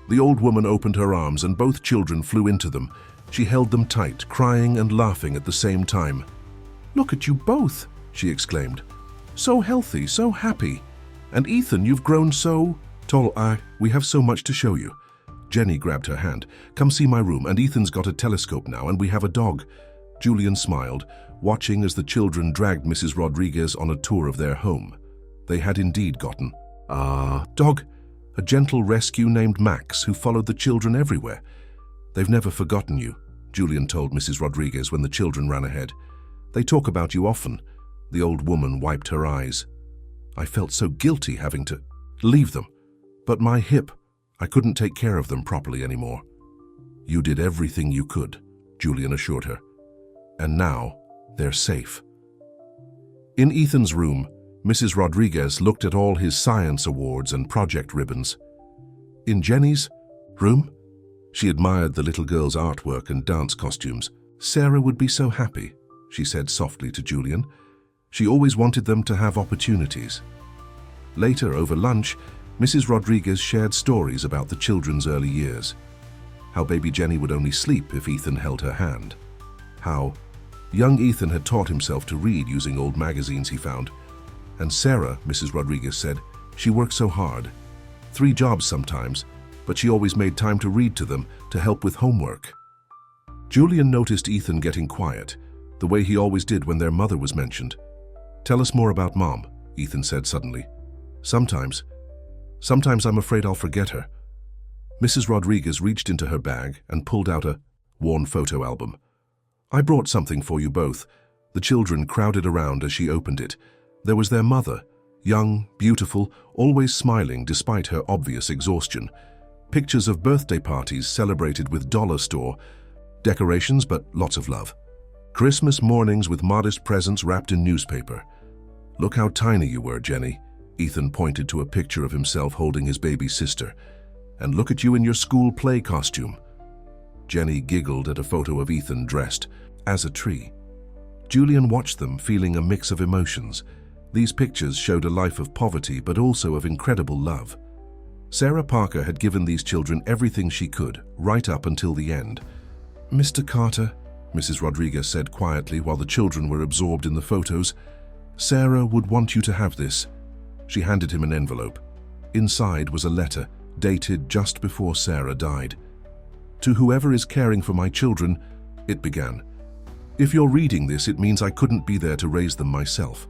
The old woman opened her arms and both children flew into them. She held them tight, crying and laughing at the same time. "Look at you both," she exclaimed. "So healthy, so happy. And Ethan, you've grown so tall. We have so much to show you." Jenny grabbed her hand. "Come see my room, and Ethan's got a telescope now, and we have a dog." Julian smiled, watching as the children dragged Mrs. Rodriguez on a tour of their home. They had indeed gotten dog, a gentle rescue named Max who followed the children everywhere. "They've never forgotten you," Julian told Mrs. Rodriguez when the children ran ahead. "They talk about you often." The old woman wiped her eyes. "I felt so guilty having to leave them. But my hip, I couldn't take care of them properly anymore." "You did everything you could," Julian assured her. "And now, they're safe." In Ethan's room, Mrs. Rodriguez looked at all his science awards and project ribbons. In Jenny's room, she admired the little girl's artwork and dance costumes. "Sarah would be so happy," she said softly to Julian. "She always wanted them to have opportunities." Later, over lunch, Mrs. Rodriguez shared stories about the children's early years. How baby Jenny would only sleep if Ethan held her hand. How young Ethan had taught himself to read using old magazines he found. And Sarah, Mrs. Rodriguez said, she worked so hard. 3 jobs sometimes, but she always made time to read to them to help with homework. Julian noticed Ethan getting quiet, the way he always did when their mother was mentioned. "Tell us more about Mom," Ethan said suddenly. Sometimes I'm afraid I'll forget her." Mrs. Rodriguez reached into her bag and pulled out a worn photo album. "I brought something for you both." The children crowded around as she opened it. There was their mother, young, beautiful, always smiling despite her obvious exhaustion. Pictures of birthday parties celebrated with dollar store decorations, but lots of love. Christmas mornings with modest presents wrapped in newspaper. "Look how tiny you were, Jenny." Ethan pointed to a picture of himself holding his baby sister. "And look at you in your school play costume." Jenny giggled at a photo of Ethan dressed as a tree. Julian watched them, feeling a mix of emotions. These pictures showed a life of poverty, but also of incredible love. Sarah Parker had given these children everything she could, right up until the end. "Mr. Carter," Mrs. Rodriguez said quietly while the children were absorbed in the photos, "Sarah would want you to have this." She handed him an envelope. Inside was a letter, dated just before Sarah died. "To whoever is caring for my children," it began. "If you're reading this, it means I couldn't be there to raise them myself.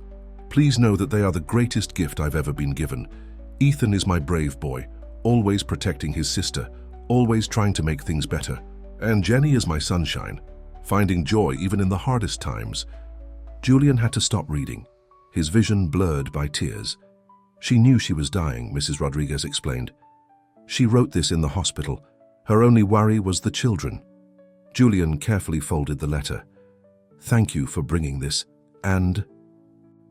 Please know that they are the greatest gift I've ever been given. Ethan is my brave boy, always protecting his sister, always trying to make things better. And Jenny is my sunshine, finding joy even in the hardest times." Julian had to stop reading, his vision blurred by tears. "She knew she was dying," Mrs. Rodriguez explained. "She wrote this in the hospital. Her only worry was the children." Julian carefully folded the letter. "Thank you for bringing this, and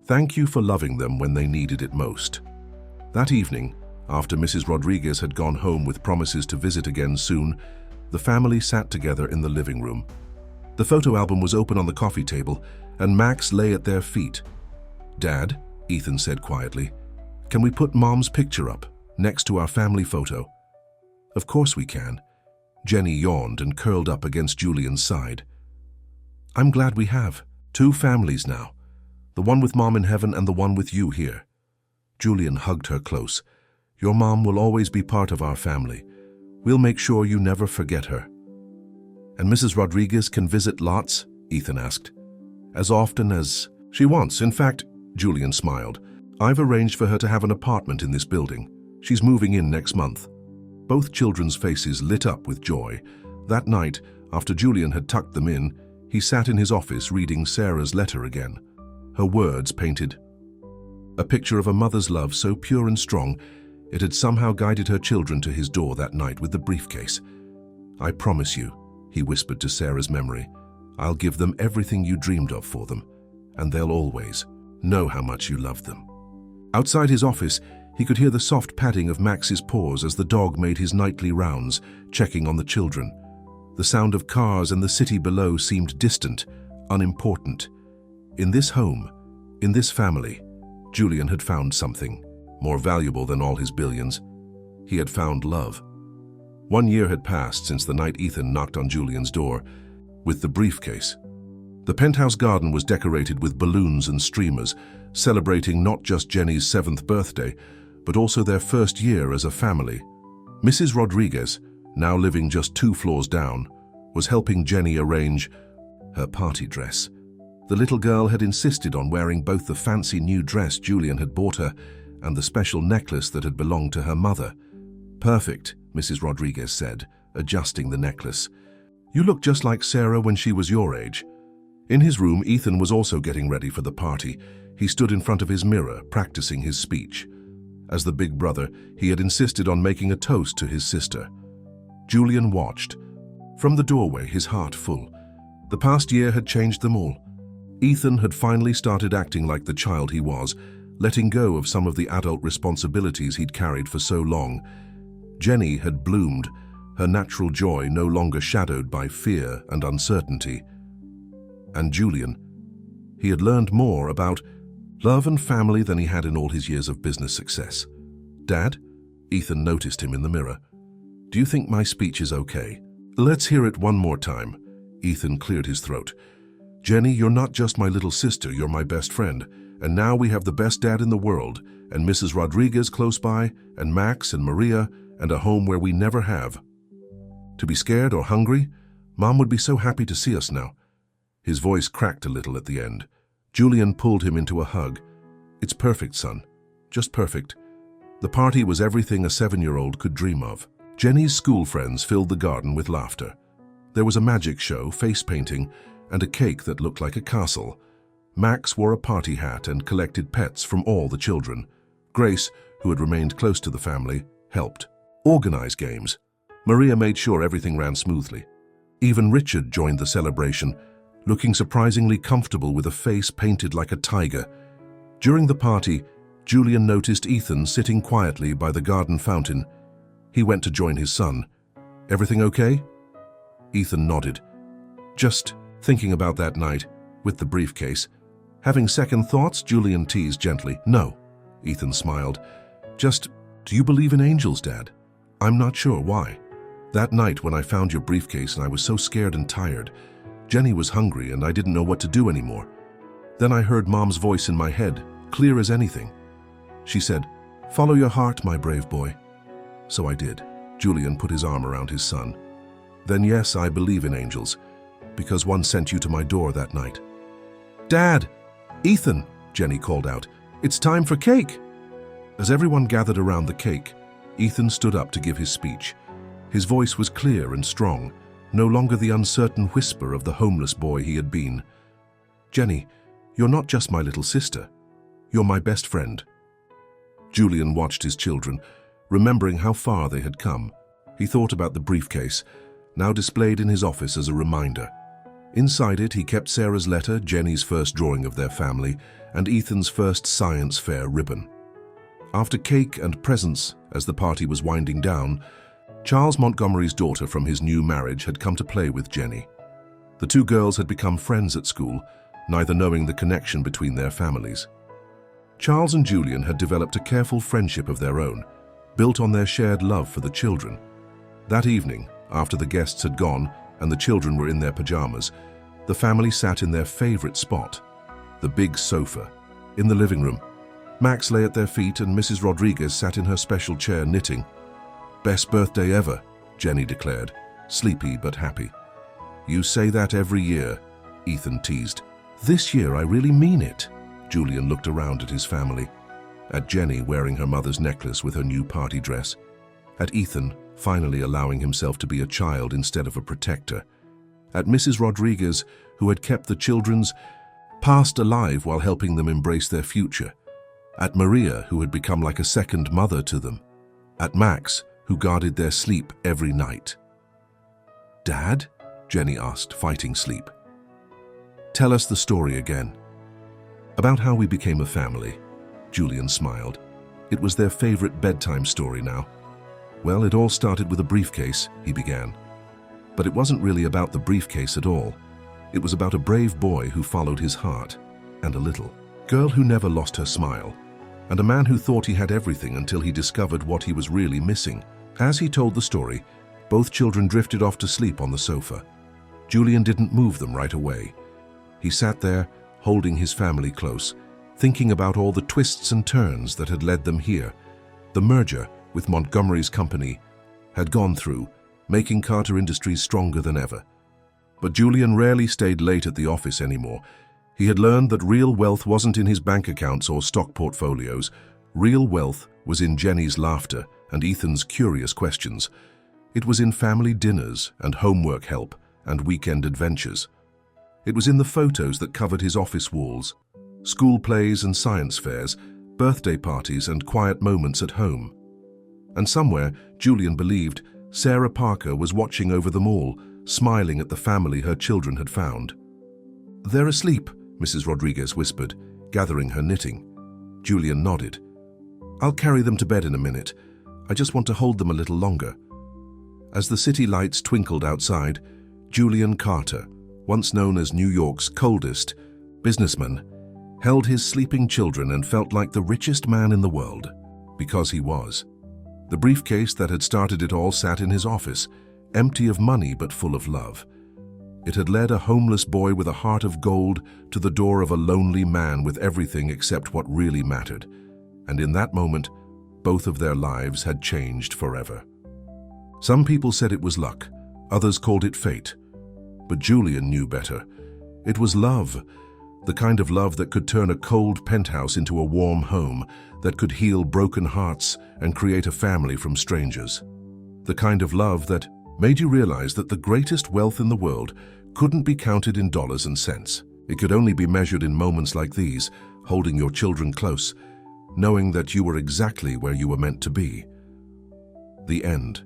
thank you for loving them when they needed it most." That evening, after Mrs. Rodriguez had gone home with promises to visit again soon, the family sat together in the living room. The photo album was open on the coffee table, and Max lay at their feet. "Dad," Ethan said quietly, "can we put Mom's picture up, next to our family photo?" "Of course we can." Jenny yawned and curled up against Julian's side. "I'm glad we have 2 families now, the one with Mom in heaven and the one with you here." Julian hugged her close. "Your mom will always be part of our family. We'll make sure you never forget her." "And Mrs. Rodriguez can visit lots?" Ethan asked. "As often as she wants. In fact," Julian smiled, "I've arranged for her to have an apartment in this building. She's moving in next month." Both children's faces lit up with joy. That night, after Julian had tucked them in, he sat in his office reading Sarah's letter again. Her words painted a picture of a mother's love so pure and strong, it had somehow guided her children to his door that night with the briefcase. "I promise you," he whispered to Sarah's memory, "I'll give them everything you dreamed of for them, and they'll always know how much you love them." Outside his office, he could hear the soft padding of Max's paws as the dog made his nightly rounds, checking on the children. The sound of cars and the city below seemed distant, unimportant. In this home, in this family, Julian had found something more valuable than all his billions. He had found love. 1 year had passed since the night Ethan knocked on Julian's door with the briefcase. The penthouse garden was decorated with balloons and streamers, celebrating not just Jenny's 7th birthday, but also their first year as a family. Mrs. Rodriguez, now living just 2 floors down, was helping Jenny arrange her party dress. The little girl had insisted on wearing both the fancy new dress Julian had bought her and the special necklace that had belonged to her mother. "Perfect," Mrs. Rodriguez said, adjusting the necklace. "You look just like Sarah when she was your age." In his room, Ethan was also getting ready for the party. He stood in front of his mirror, practicing his speech. As the big brother, he had insisted on making a toast to his sister. Julian watched. From the doorway, his heart full. The past year had changed them all. Ethan had finally started acting like the child he was, letting go of some of the adult responsibilities he'd carried for so long. Jenny had bloomed, her natural joy no longer shadowed by fear and uncertainty. And Julian, he had learned more about love and family than he had in all his years of business success. "Dad?" Ethan noticed him in the mirror. "Do you think my speech is okay?" "Let's hear it one more time." Ethan cleared his throat. "Jenny, you're not just my little sister, you're my best friend. And now we have the best dad in the world, and Mrs. Rodriguez close by, and Max and Maria, and a home where we never have to be scared or hungry. Mom would be so happy to see us now." His voice cracked a little at the end. Julian pulled him into a hug. "It's perfect, son. Just perfect." The party was everything a 7-year-old could dream of. Jenny's school friends filled the garden with laughter. There was a magic show, face painting, and a cake that looked like a castle. Max wore a party hat and collected pets from all the children. Grace, who had remained close to the family, helped organize games. Maria made sure everything ran smoothly. Even Richard joined the celebration, looking surprisingly comfortable with a face painted like a tiger. During the party, Julian noticed Ethan sitting quietly by the garden fountain. He went to join his son. "Everything okay?" Ethan nodded. "Just thinking about that night with the briefcase." Having second thoughts, Julian teased gently. "No," Ethan smiled. "Just, do you believe in angels, Dad?" "I'm not sure. Why?" "That night when I found your briefcase and I was so scared and tired. Jenny was hungry and I didn't know what to do anymore. Then I heard Mom's voice in my head, clear as anything. She said, 'Follow your heart, my brave boy.' So I did." Julian put his arm around his son. "Then yes, I believe in angels, because one sent you to my door that night." "Dad! Ethan!" Jenny called out. "It's time for cake!" As everyone gathered around the cake, Ethan stood up to give his speech. His voice was clear and strong, no longer the uncertain whisper of the homeless boy he had been. "Jenny, you're not just my little sister. You're my best friend." Julian watched his children, remembering how far they had come. He thought about the briefcase, now displayed in his office as a reminder. Inside it, he kept Sarah's letter, Jenny's first drawing of their family, and Ethan's first science fair ribbon. After cake and presents, as the party was winding down, Charles Montgomery's daughter from his new marriage had come to play with Jenny. The two girls had become friends at school, neither knowing the connection between their families. Charles and Julian had developed a careful friendship of their own, built on their shared love for the children. That evening, after the guests had gone and the children were in their pajamas, the family sat in their favorite spot, the big sofa, in the living room. Max lay at their feet and Mrs. Rodriguez sat in her special chair knitting. "Best birthday ever," Jenny declared, sleepy but happy. "You say that every year," Ethan teased. "This year I really mean it." Julian looked around at his family, at Jenny wearing her mother's necklace with her new party dress, at Ethan finally allowing himself to be a child instead of a protector, at Mrs. Rodriguez, who had kept the children's past alive while helping them embrace their future, at Maria, who had become like a second mother to them, at Max, who guarded their sleep every night. "Dad?" Jenny asked, fighting sleep. "Tell us the story again." "About how we became a family," Julian smiled. It was their favorite bedtime story now. "Well, it all started with a briefcase," he began. "But it wasn't really about the briefcase at all. It was about a brave boy who followed his heart. and a little. Girl who never lost her smile, and a man who thought he had everything until he discovered what he was really missing. As he told the story, both children drifted off to sleep on the sofa. Julian didn't move them right away. He sat there, holding his family close, thinking about all the twists and turns that had led them here. The merger with Montgomery's company had gone through, making Carter Industries stronger than ever. But Julian rarely stayed late at the office anymore. He had learned that real wealth wasn't in his bank accounts or stock portfolios. Real wealth was in Jenny's laughter and Ethan's curious questions. It was in family dinners and homework help and weekend adventures. It was in the photos that covered his office walls, school plays and science fairs, birthday parties and quiet moments at home. And somewhere, Julian believed, Sarah Parker was watching over them all, smiling at the family her children had found. "They're asleep," Mrs. Rodriguez whispered, gathering her knitting. Julian nodded. "I'll carry them to bed in a minute. I just want to hold them a little longer." As the city lights twinkled outside, Julian Carter, once known as New York's coldest businessman, held his sleeping children and felt like the richest man in the world, because he was. The briefcase that had started it all sat in his office, empty of money but full of love. It had led a homeless boy with a heart of gold to the door of a lonely man with everything except what really mattered. And in that moment, both of their lives had changed forever. Some people said it was luck, others called it fate. But Julian knew better. It was love, the kind of love that could turn a cold penthouse into a warm home, that could heal broken hearts and create a family from strangers. The kind of love that made you realize that the greatest wealth in the world couldn't be counted in dollars and cents. It could only be measured in moments like these, holding your children close, knowing that you were exactly where you were meant to be. The end.